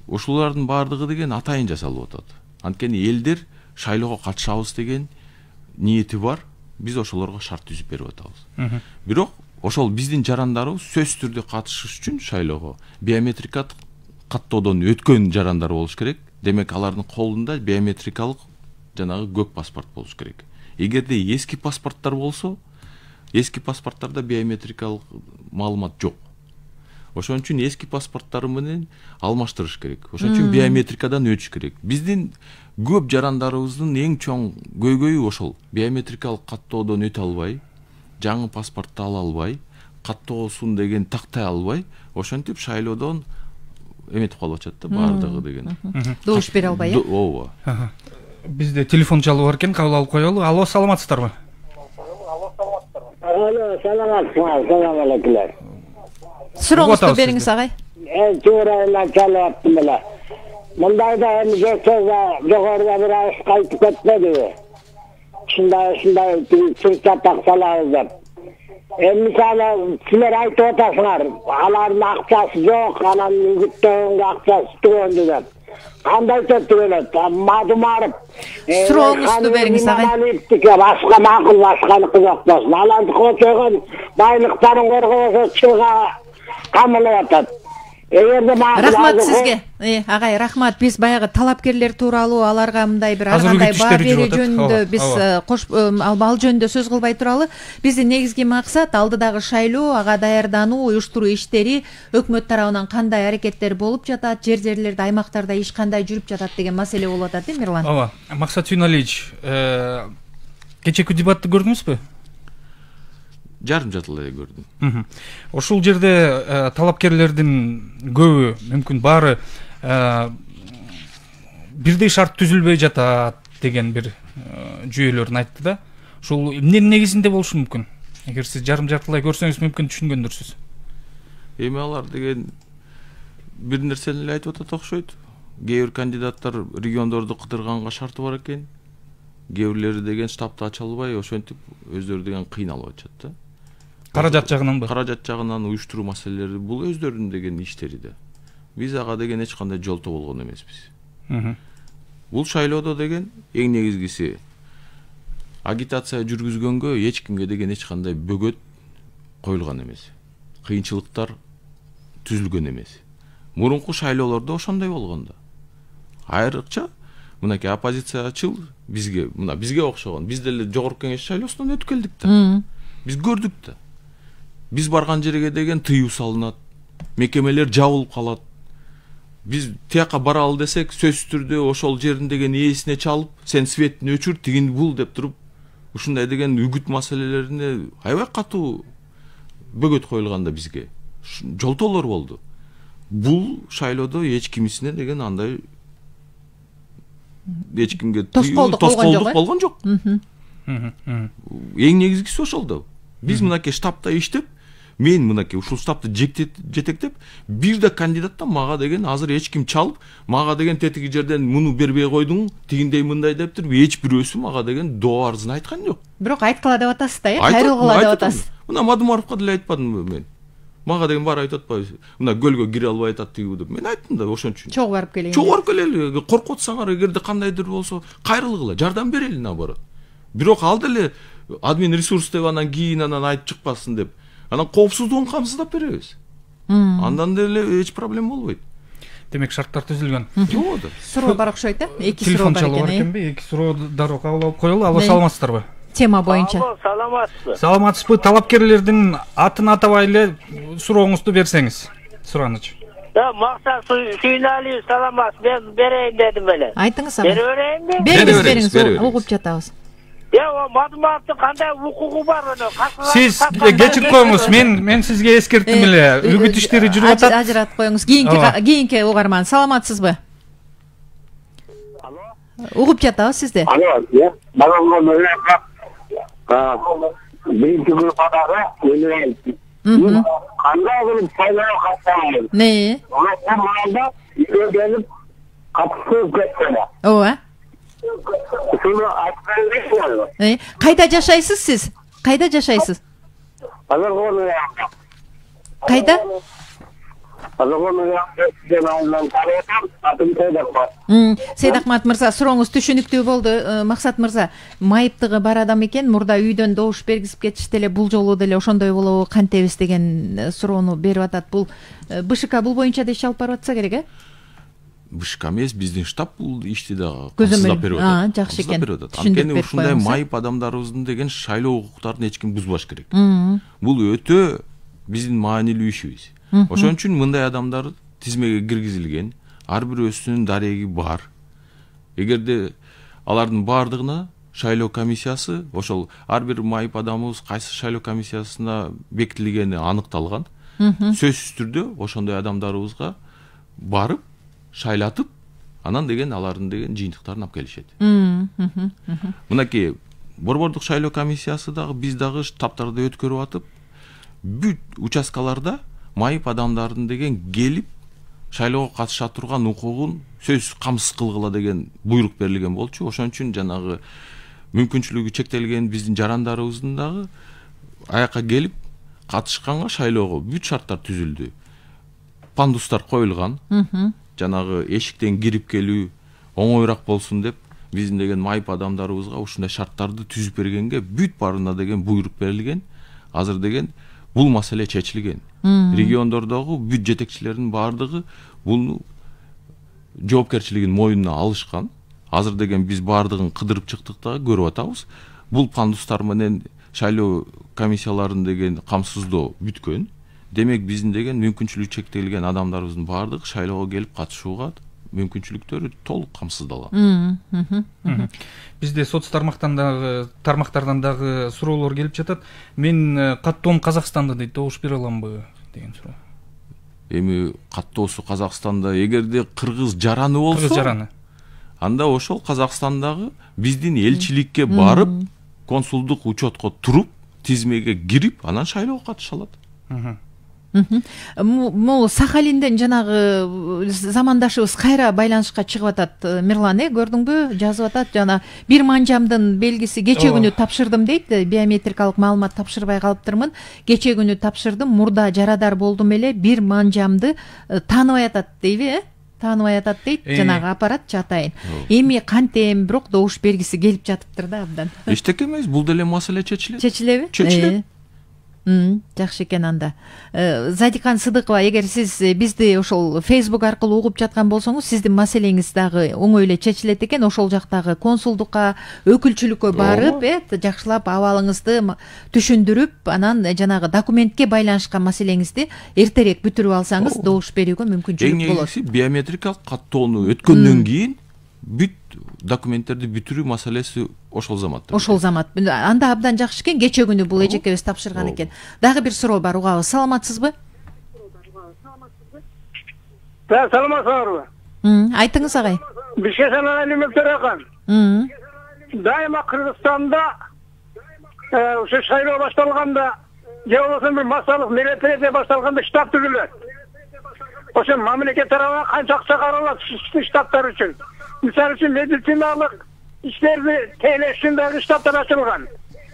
Ошолордун баардыгы деген атайын жасалып атат. Анткени элдер шайлоого катышабыз деген ниети бар. Биз ошолорго шарт түзүп берип атабыз. Бирок ошол биздин жарандарыбыз сөзсүз түрдө катышыш үчүн шайлоого биометрикалык каттоодон өткөн жарандар болуш керек. Демек алардын колунда биометрикалык жанагы көк паспорт болуш керек. Эгерде эски паспорттор болсо, эски паспорттарда биометрикалык маалымат жок. Ошон үчүн эски паспорттары менен алмаштырыш керек. Ошон үчүн биометрикадан өтүш керек. Биздин көп жарандарыбыздын эң чоң көйгөйү ошол. Биометрикалык каттоодон өтө албай, жаңы паспортты ала албай, каттоосун деген тактай албай, ошентип шайлоодон эметип калып атат да баардыгы деген. Добуш бере албай, ооба. Бизде телефон чалуу бар экен, кабыл алып коелу. Алло, саламатсыздарбы? Алло, салам алейкум. Сурооңузду бериңиз агай. Чурайла чалып аттым эле. Мындайда эми жогоруда бир аш кайтып кетмеди. Ушундай чурчап таксалабыз деп. Мисалы силер айтып атасыңар, алардын акчасы жок, анан үгүттөгөнгө акчасы түгөндү деп. Кандай тепти келет? Мадумарып. Сурооңузду бериңиз агай. Башка макул, башканы кызыкпасын. Аларды кочойгон байлыктарын коргоосо чылга камылып атат. Рахмат сизге. Агай, рахмат. Биз баягы талапкерлер тууралуу аларга мындай бир ар кандай баа берүү жөнүндө биз ал жөнүндө сөз кылбай туралы. Биздин негизги максат алдыдагы шайлоо, ага даярдануу, уюштуруу иштери өкмөт тарабынан кандай аракеттер болуп жатат, жерлерде, аймактарда иш кандай жүрүп жатат деген маселе болуп атат, Мирлан. Ооба. Максат Юналиевич, кечээки дебатты көрдүңүзбү? Жарым жатыл эле көрдүм. Ошол жерде талапкерлердин көбү, мүмкүн баары бирдей шарт түзүлбөй жатат деген бир жүйөлөрүн айтты да. Ушул эмненин негизинде болушу мүмкүн? Эгер сиз жарым жартылай көрсөңүз мүмкүн түшүнгөндүрсүз. Эми алар деген бир нерсени эле айтып атат окшойт. Кээ бир кандидаттар региондорду кыдырганга шарты бар экен. Кээ бирлери деген штабты ача албай, ошентип өздөрү деген кыйналып атышат да. Каражат жагынан Каражат жагынан уюштуруу маселелери бул өздөрүнүн деген иштери да. Биз ага деген эч кандай жолтоо болгон эмеспиз. Бул шайлоодо деген эң негизгиси агитация жүргүзгөнгө эч кимге деген эч кандай бөгөт коюлган эмес. Кыйынчылыктар түзүлгөн эмес. Мурунку шайлоолордо ошондой болгон да. Айрыкча мынакей оппозициячыл бизге окшогон. Биз деле жогорку кеңеш шайлоосунан өтүп келдик да. Биз көрдүк да. Биз барган жерге деген тыюу салынат. Мекемелер жабылып калат. Биз тияка баралы десек, сөзсүз түрдө ошол жерин деген ээсине чалып, сен светтин өчүр, тигин бул деп туруп, ушундай деген үгүт маселелерине аябай катуу бөгөт коюлган да бизге. Жолтоолор болду. Бул шайлоодо эч кимисине деген андай эч кимге тоскоолдук болгон жок. Эң негизгиси ошол да. Биз мынакей штабта иштеп, мен мынакей ушул штабты жетектеп, бир да кандидаттан мага деген азыр эч ким чалып, мага деген тетиги жерден муну бербей койдуң, тигиндей мындай деп туруп, эч бирөөсү мага деген доо арызын айткан жок. Бирок айткыла деп атасыз да, кайрылгыла деп атасыз. Мына Мадумаровго деле айтпадымбы мен? Мага деген бар айтып атпайбы? Мына көлгө кире албай атат тиги деп. Мен айттым да ошон үчүн. Чогуу барып келейин. Чогуу барып келели. Коркуп атсаңар, эгерде кандайдыр болсо, кайрылгыла, жардам берели наоборот. Бирок ал деле админ ресурс деп анан кийин айтып чыкпасын деп. Анан коопсуздугун камсыздап беребиз. Андан деле эч проблема болбойт. Демек шарттар түзүлгөн. Ооба. Суроо бар окшойт, Эки суроо бар экен. Эки суроо дароо кабыл алып коелу. Алло, саламатсыздарбы? Тема боюнча. Алло, саламатсызбы? Саламатсызбы? Талапкерлердин атын атабай эле сурооңузду берсеңиз. Сураныч. Максат Сүйналиев, саламат. Мен берейин дедим эле. Айтыңыз. Бериңиз, угуп жатабыз. Мадумаровдун кандай укугу бар аны? Сиз кечирип коюңуз. Мен сизге эскерттим эле. Үгүт иштери жүрүп атат. Ажыратып коюңуз. Кийинки угарман. Саламатсызбы? Алло. Угуп жатабыз сизди. Алло, биринчи группадагы кандай кылып шайлоого катышамын? Не? Ошондо үйгө келип катышып кеткен. Ооба. Шуну айтпайбы? Кайда жашайсыз сиз? Кайда жашайсыз? Кайда? Сейдахмат мырза, сурооңуз түшүнүктүү болду. Максат мырза, майыптыгы бар адам экен, мурда үйдөн добуш бергизип кетишти эле, бул жолу деле ошондой болобу, кантебиз деген суроону берип атат. Бул БШК бул боюнча да иш алып барып атса керек, БШК эмес, биздин штаб бул ишти да камсыздап берип атат. Жакшы экен. Анткени ушундай майып адамдарыбыздын деген шайлоо укуктарын эч ким бузбаш керек. Бул өтө биздин маанилүү ишибиз. Ошон үчүн мындай адамдар тизмеге киргизилген, ар бирөөсүнүн дареги бар. Эгерде алардын баардыгына шайлоо комиссиясы, ошол ар бир майып адамыбыз кайсы шайлоо комиссиясына бекитилгени аныкталган. Сөзсүз түрдө ошондой адамдарыбызга барып шайлатып анан деген алардын деген жыйынтыктарын алып келишет. Мынакей борбордук шайлоо комиссиясы дагы биз дагы штабтарды өткөрүп атып бүт участкаларда майып адамдардын деген келип шайлоого катыша турган укугун сөзсүз камсыз кылгыла деген буйрук берилген болчу. Ошон үчүн жанагы мүмкүнчүлүгү чектелген биздин жарандарыбыздын дагы аяка келип катышканга шайлоого бүт шарттар түзүлдү. Пандустар коюлган. Жанагы эшиктен кирип келүү оңоюраак болсун деп биздин деген майып адамдарыбызга ушундай шарттарды түзүп бергенге бүт баарына деген буйрук берилген. Азыр деген бул маселе чечилген. Региондордогу бүт жетекчилердин баардыгы бул жоопкерчилигин мойнуна алышкан. Азыр деген биз баардыгын кыдырып чыктык дагы көрүп атабыз. Бул пандустар менен шайлоо комиссияларын деген камсыздоо бүткөн. Демек биздин деген мүмкүнчүлүгү чектелген адамдарыбыздын баардыгы шайлоого келип катышууга мүмкүнчүлүктөрү толук камсыздалган. Бизде соц тармактардан дагы суроолор келип жатат. Мен каттоом Казакстанда дейт, добуш бере аламбы деген суроо. Эми каттоосу Казакстанда эгерде кыргыз жараны болсо, анда ошол Казакстандагы биздин элчиликке барып, консулдук учетко туруп, тизмеге кирип, анан шайлоого катыша алат. Могу Сахалинден жанагы замандашыбыз кайра байланышка чыгып атат. Мирлан, көрдүңбү? Жазып атат, жана бир манжамдын белгиси кече күнү тапшырдым дейт. Биометрикалык маалымат тапшырбай калыптырмын. Кече күнү тапшырдым, мурда жарадар болдум эле, бир манжамды тааныбай атат дейби, тааныбай атат дейт жанагы аппарат чатайын. Эми кантем, бирок добуш бергиси келип жатыптыр да абдан. Эчтеке эмес, бул деле маселе чечилет. Чечилеби? Чечилет. Жакшы экен анда. Задикан Сыдыкова, эгер сиз бизди ошол Facebook аркылуу угуп жаткан болсоңуз, сиздин маселеңиз дагы оңой эле чечилет экен. Ошол жактагы консулдукка, өкүлчүлүккө барып, жакшылап абалыңызды түшүндүрүп, анан жанагы документке байланышкан маселеңизди эртерээк бүтүрүп алсаңыз, добуш берүүгө мүмкүнчүлүк болот. Эң биометрикалык каттоону өткөндөн кийин бүт документтерди бүтүрүү маселеси ошол замат. Ошол замат. Анда абдан жакшы экен. Кече күнү бул эжекебиз тапшырган экен. Дагы бир суроо бар, угабыз. Саламатсызбы? Саламатсызбы? Айтыңыз агай. Бишкектен Алимов Төрөкан. Дайыма Кыргызстанда ушу шайлоо башталганда, же болбосо бир массалык мероприятие башталганда штаб түзүлөт. Ошо мамлекет тарабынан канча акча каралат штабтар үчүн. Мисалы үчүн медициналык иштерди тейлеш үчүн дагы штабтар ачылган.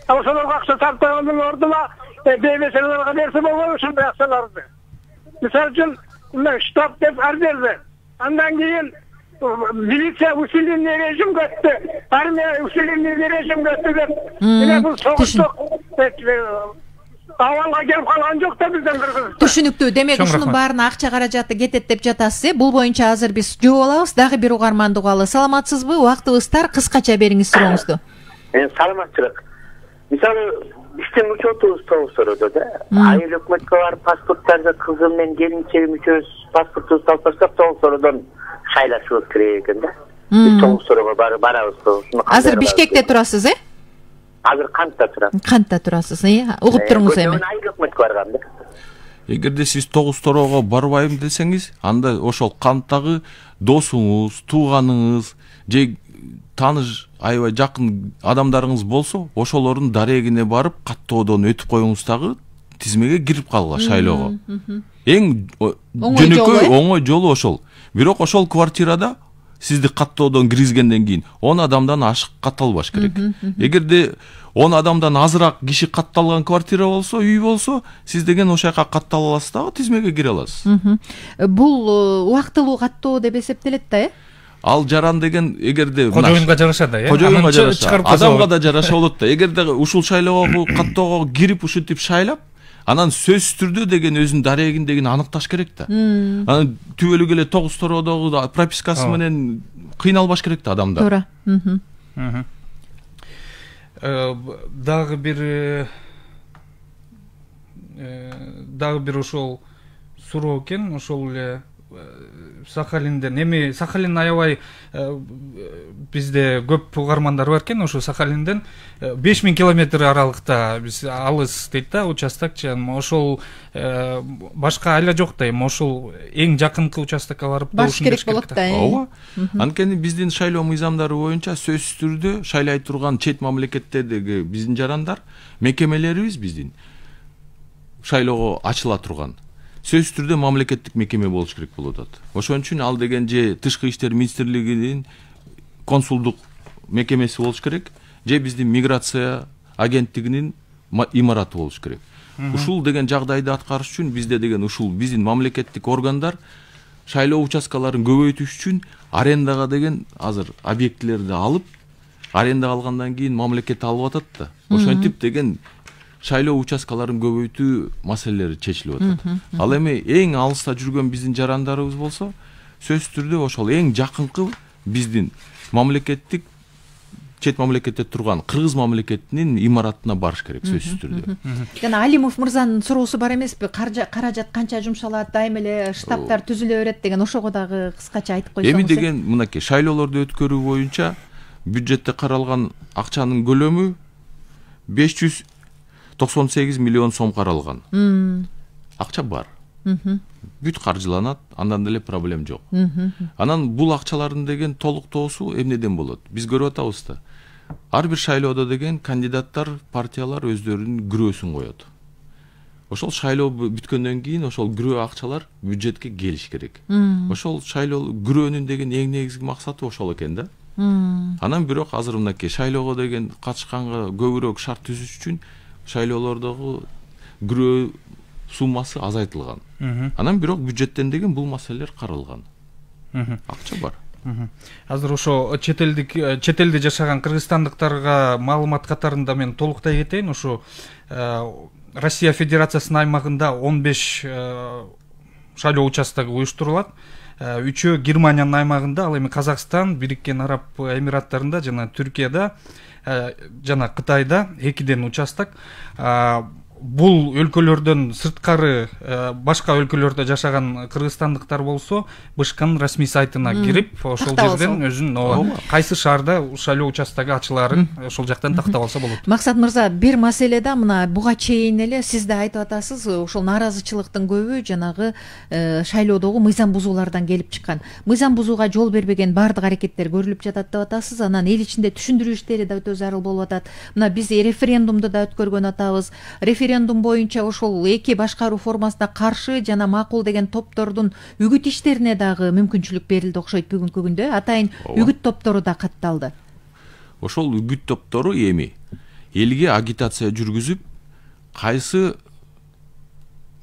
Ошолорго акча тартпагандын ордуна БМСлерге берсе болбойбу ушундай акчаларды. Мисалы үчүн мына штаб деп ар жерде. Андан кийин милиция усиленный режим өттү, армия усиленный режим өттү деп. Мына бул согуштук авалга келип калган жок да бизден Кыргызстан. Түшүнүктүү. Демек ушунун баарына акча каражаты кетет деп жатасыз. Бул боюнча азыр биз жооп алабыз. Дагы бир угарманды угалы. Саламатсызбы? Убактыбыз тар, кыскача бериңиз сурооңузду. Саламатчылык. Мисалы, биздин учетубуз тогуз да. Айыл өкмөткө барып паспорттарды кызым менен келинчегим үчөөбүз паспортубузду алып барсак тогуз шайлашыбыз керек экен да. Биз тогуз барабыз. Азыр Бишкекте турасыз, Азыр Кантта турам. Кантта турасыз, угуп туруңуз эми. Айыл өкмөткө баргам да. Эгерде сиз тогуз торого барбайм десеңиз, анда ошол Канттагы досуңуз, тууганыңыз же тааныш аябай жакын адамдарыңыз болсо, ошолордун дарегине барып каттоодон өтүп коюңуз дагы тизмеге кирип калгыла шайлоого. Эң жөнөкөй оңой жолу ошол. Бирок ошол квартирада сизди каттоодон киргизгенден кийин 10 адамдан ашык катталбаш керек. Эгерде 10 адамдан азыраак киши катталган квартира болсо, үй болсо, сиз деген ошол жака каттала аласыз дагы тизмеге кире аласыз. Бул убактылуу каттоо деп эсептелет да, Ал жаран деген эгерде кожоюнга жараша да, кожоюнга жараша, адамга да жараша болот да. Эгерде ушул шайлоого каттоого кирип ушинтип шайлап, анан сөзсүз түрдө деген өзүнүн дарегин деген аныкташ керек да. Анан түбөлүк эле тогуз тородогу пропискасы менен кыйналбаш керек да адамдар. Туура. Дагы бир ошол суроо экен, ошол эле Сахалинден эми Сахалин аябай бизде көп угармандар бар экен, ошо Сахалинден 5000 километр аралыкта биз алыс дейт да участок, ошол башка айла жок да, эми ошол эң жакынкы участокко барып баш керек болот да. Ооба. Анткени биздин шайлоо мыйзамдары боюнча сөзсүз түрдө шайлай турган чет мамлекеттердеги биздин жарандар мекемелерибиз биздин шайлоого ачыла турган сөзсүз түрдө мамлекеттик мекеме болуш керек болуп атат. Ошон үчүн ал деген же Тышкы иштер министрлигинин консулдук мекемеси болуш керек, же биздин миграция агенттигинин имараты болуш керек. Ушул деген жагдайды аткарыш үчүн бизде деген ушул биздин мамлекеттик органдар шайлоо участкаларын көбөйтүш үчүн арендага деген азыр объектилерди алып, арендага алгандан кийин мамлекет алып атат да. Ошентип деген шайлоо участкаларын көбөйтүү маселелери чечилип атат. Ал эми эң алыста жүргөн биздин жарандарыбыз болсо, сөзсүз түрдө ошол эң жакынкы биздин мамлекеттик чет мамлекетте турган кыргыз мамлекетинин имаратына барыш керек сөзсүз түрдө. Жана Алимов мырзанын суроосу бар эмеспи? Каражат канча жумшалат, дайым эле штабтар түзүлө берет деген, ошого дагы кыскача айтып койсоңуз. Эми деген мынакей шайлоолорду өткөрүү боюнча бюджетте каралган акчанын көлөмү 598 миллион сом каралган. Акча бар. Бүт каржыланат, андан деле проблем жок. Анан бул акчалардын деген толуктоосу эмнеден болот? Биз көрүп атабыз да. Ар бир шайлоодо деген кандидаттар, партиялар өздөрүнүн күрөөсүн коет. Ошол шайлоо бүткөндөн кийин ошол күрөө акчалар бюджетке келиш керек. Ошол шайлоо күрөөнүн деген эң негизги максаты ошол экен да. Анан бирок азыр мынакей шайлоого деген катышканга көбүрөөк шарт түзүш үчүн шайлоолордогу күрөө суммасы азайтылган. Анан бирок бюджеттен деген бул маселелер каралган. Акча бар. Азыр ошо четелде жашаган кыргызстандыктарга маалымат катарында мен толуктай кетейин. Ошо Россия Федерациясынын аймагында 15 шайлоо участогу уюштурулат. 3-өө Германиянын аймагында, ал эми Казакстан, Бириккен Араб Эмираттарында жана Түркияда жана Кытайда 2 участок. Бул өлкөлөрдөн сырткары башка өлкөлөрдө жашаган кыргызстандыктар болсо, БШКнын расмий сайтына кирип, ошол жерден өзүнүн кайсы шаарда шайлоо участогу ачылаарын ошол жактан тактап алса болот. Максат мырза, бир маселе да мына буга чейин эле сиз да айтып атасыз, ошол нааразычылыктын көбү жанагы шайлоодогу мыйзам бузуулардан келип чыккан. Мыйзам бузууга жол бербеген бардык аракеттер көрүлүп жатат деп атасыз. Анан эл ичинде түшүндүрүү иштери да өтө зарыл болуп атат. Мына биз референдумду да өткөргөн атабыз. Референдум боюнча ошол эки башкаруу формасына каршы жана макул деген топтордун үгүт иштерине дагы мүмкүнчүлүк берилди окшойт бүгүнкү күндө. Атайын үгүт топтору да катталды. Ошол үгүт топтору эми элге агитация жүргүзүп, кайсы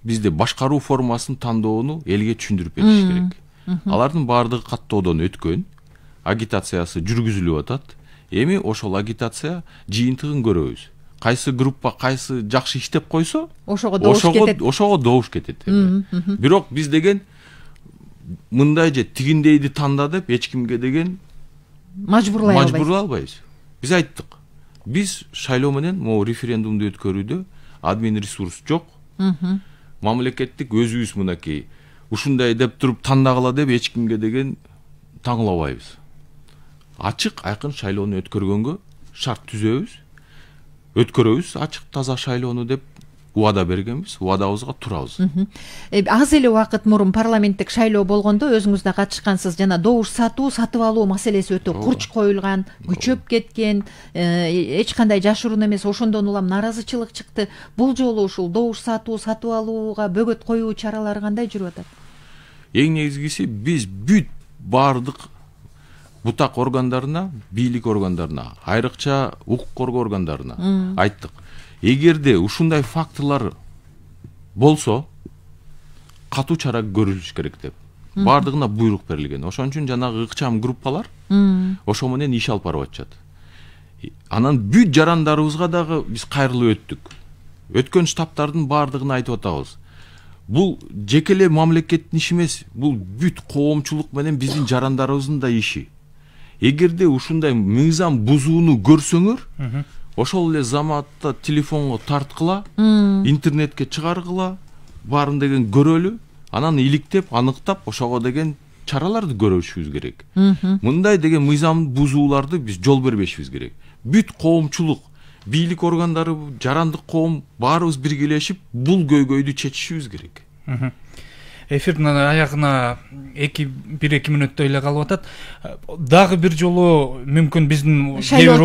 бизде башкаруу формасын тандоону элге түшүндүрүп бериш керек. Алардын баардыгы каттоодон өткөн, агитациясы жүргүзүлүп атат. Эми ошол агитация жыйынтыгын көрөбүз. Кайсы группа кайсы жакшы иштеп койсо, ошого добуш кетет. Бирок биз деген мындай же тигиндейди танда деп эч кимге деген мажбурлай албайбыз. Биз айттык. Биз шайлоо менен могу референдумду өткөрүүдө админ ресурс жок. Мамлекеттик өзүбүз мынакей ушундай деп туруп тандагыла деп эч кимге деген таңлабайбыз. Ачык айкын шайлоону өткөргөнгө шарт түзөбүз. Өткөрөбүз ачык таза шайлоону деп убада бергенбиз, убадабызга турабыз. Аз эле убакыт мурун парламенттик шайлоо болгондо өзүңүз да катышкансыз, жана добуш сатып алуу маселеси өтө курч коюлган, күчөп кеткен, эч кандай жашыруун эмес, ошондон улам нааразычылык чыкты. Бул жолу ушул добуш сатып алууга бөгөт коюу чаралары кандай жүрүп атат? Эң негизгиси биз бүт бардык бутак органдарына, бийлик органдарына, айрыкча укук коргоо органдарына айттык. Эгерде ушундай фактылар болсо, катуу чара көрүлүш керек деп. Бардыгына буйрук берилген. Ошон үчүн жанагы ыкчам группалар ошо менен иш алып барып атышат. Анан бүт жарандарыбызга дагы биз кайрылып өттүк. Өткөн штабтардын бардыгына айтып атабыз. Бул жекеле мамлекеттин иши эмес, бул бүт коомчулук менен биздин жарандарыбыздын да иши. Эгерде ушундай мыйзам бузууну көрсөңөр, ошол эле заматта телефонго тарткыла, интернетке чыгаргыла, баарын деген көрөлү, анан иликтеп аныктап ошого деген чараларды көрүшүбүз керек. Мындай деген мыйзам бузууларды биз жол бербешибиз керек. Бүт коомчулук, бийлик органдары, жарандык коом баарыбыз биргелешип бул көйгөйдү чечишибиз керек. Эфирдин аягына 1-2 мүнөттөй эле калып атат. Дагы бир жолу мүмкүн биздин кээ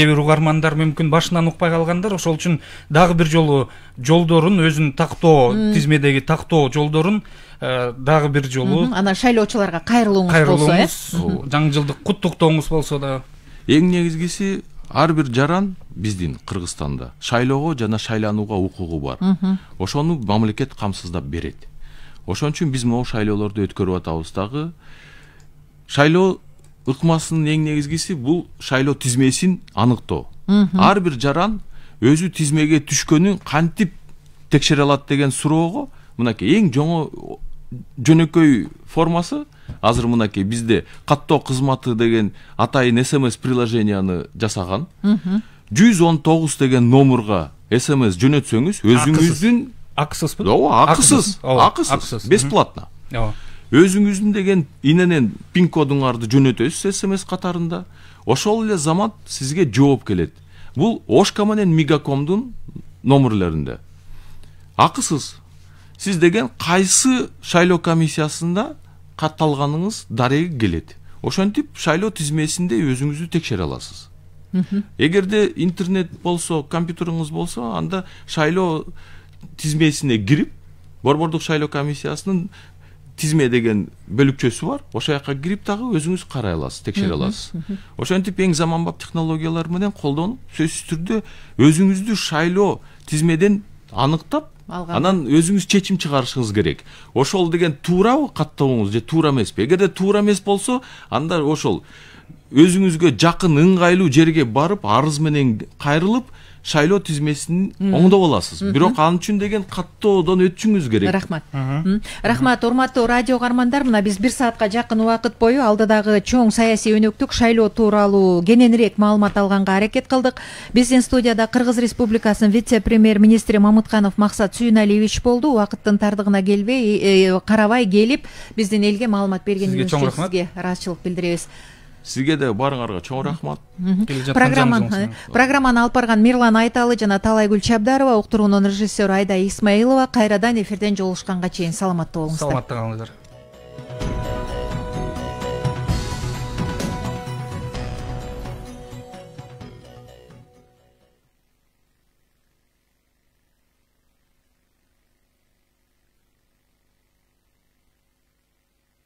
бир угармандар мүмкүн башынан укпай калгандар, ошол үчүн дагы бир жолу жолдорун өзүн тактоо, тизмедеги тактоо жолдорун дагы бир жолу анан шайлоочуларга кайрылууңуз болсо, жаңы жылдык куттуктооңуз болсо да. Эң негизгиси ар бир жаран биздин Кыргызстанда шайлоого жана шайланууга укугу бар. Ошону мамлекет камсыздап берет. Ошон үчүн биз могу шайлоолорду өткөрүп атабыз дагы. Шайлоо ыкмасынын эң негизгиси бул шайлоо тизмесин аныктоо. Ар бир жаран өзү тизмеге түшкөнүн кантип текшере алат деген суроого мынакей эң жөнөкөй формасы азыр мынакей бизде каттоо кызматы деген атайын СМС приложенияны жасаган. 119 деген номурга СМС жөнөтсөңүз өзүңүздүн акысызбы? Акысыз, бесплатно. Өзүңүздүн деген иненен пин кодуңарды жөнөтөсүз СМС катарында. Ошол эле замат сизге жооп келет. Бул Ошка менен Мегакомдун номерлеринде. Акысыз. Сиз деген кайсы шайлоо комиссиясында катталганыңыз дареги келет. Ошентип шайлоо тизмесинде өзүңүздү текшере аласыз. Эгерде интернет болсо, компьютериңиз болсо, анда шайлоо тизмесине кирип, Борбордук шайлоо комиссиясынын тизме деген бөлүкчөсү бар. Ошол жака кирип дагы өзүңүз карай аласыз, текшере аласыз. Ошентип эң заманбап технологиялар менен колдонуп, сөзсүз түрдө өзүңүздү шайлоо тизмеден аныктап, анан өзүңүз чечим чыгарышыңыз керек. Ошол деген туурабы каттооңуз же туура эмеспи? Эгерде туура эмес болсо, анда ошол өзүңүзгө жакын ыңгайлуу жерге барып, арыз менен кайрылып, шайлоо тизмесин оңдоп аласыз. Бирок ал үчүн деген каттоодон өтүшүңүз керек. Рахмат. Рахмат, урматтуу радио угармандар, мына биз 1 саатка жакын убакыт бою алдыдагы чоң саясий өнөктүк шайлоо тууралуу кененирээк маалымат алганга аракет кылдык. Биздин студияда Кыргыз Республикасынын вице-премьер-министри Мамытканов Максат Сүйүналиевич болду. Убакыттын тардыгына карабай келип, биздин элге маалымат бергениңиз үчүн сизге ыраазычылык билдиребиз. Сизге да барыңарга чоң рахмат. Программаны алып барган Мирлан Айталы жана Талайгүл Чабдарова, уктуруунун режиссеру Айда Исмаилова. Кайрадан эфирден жолугушканга чейин саламатта болуңуздар. Саламатта калыңыздар.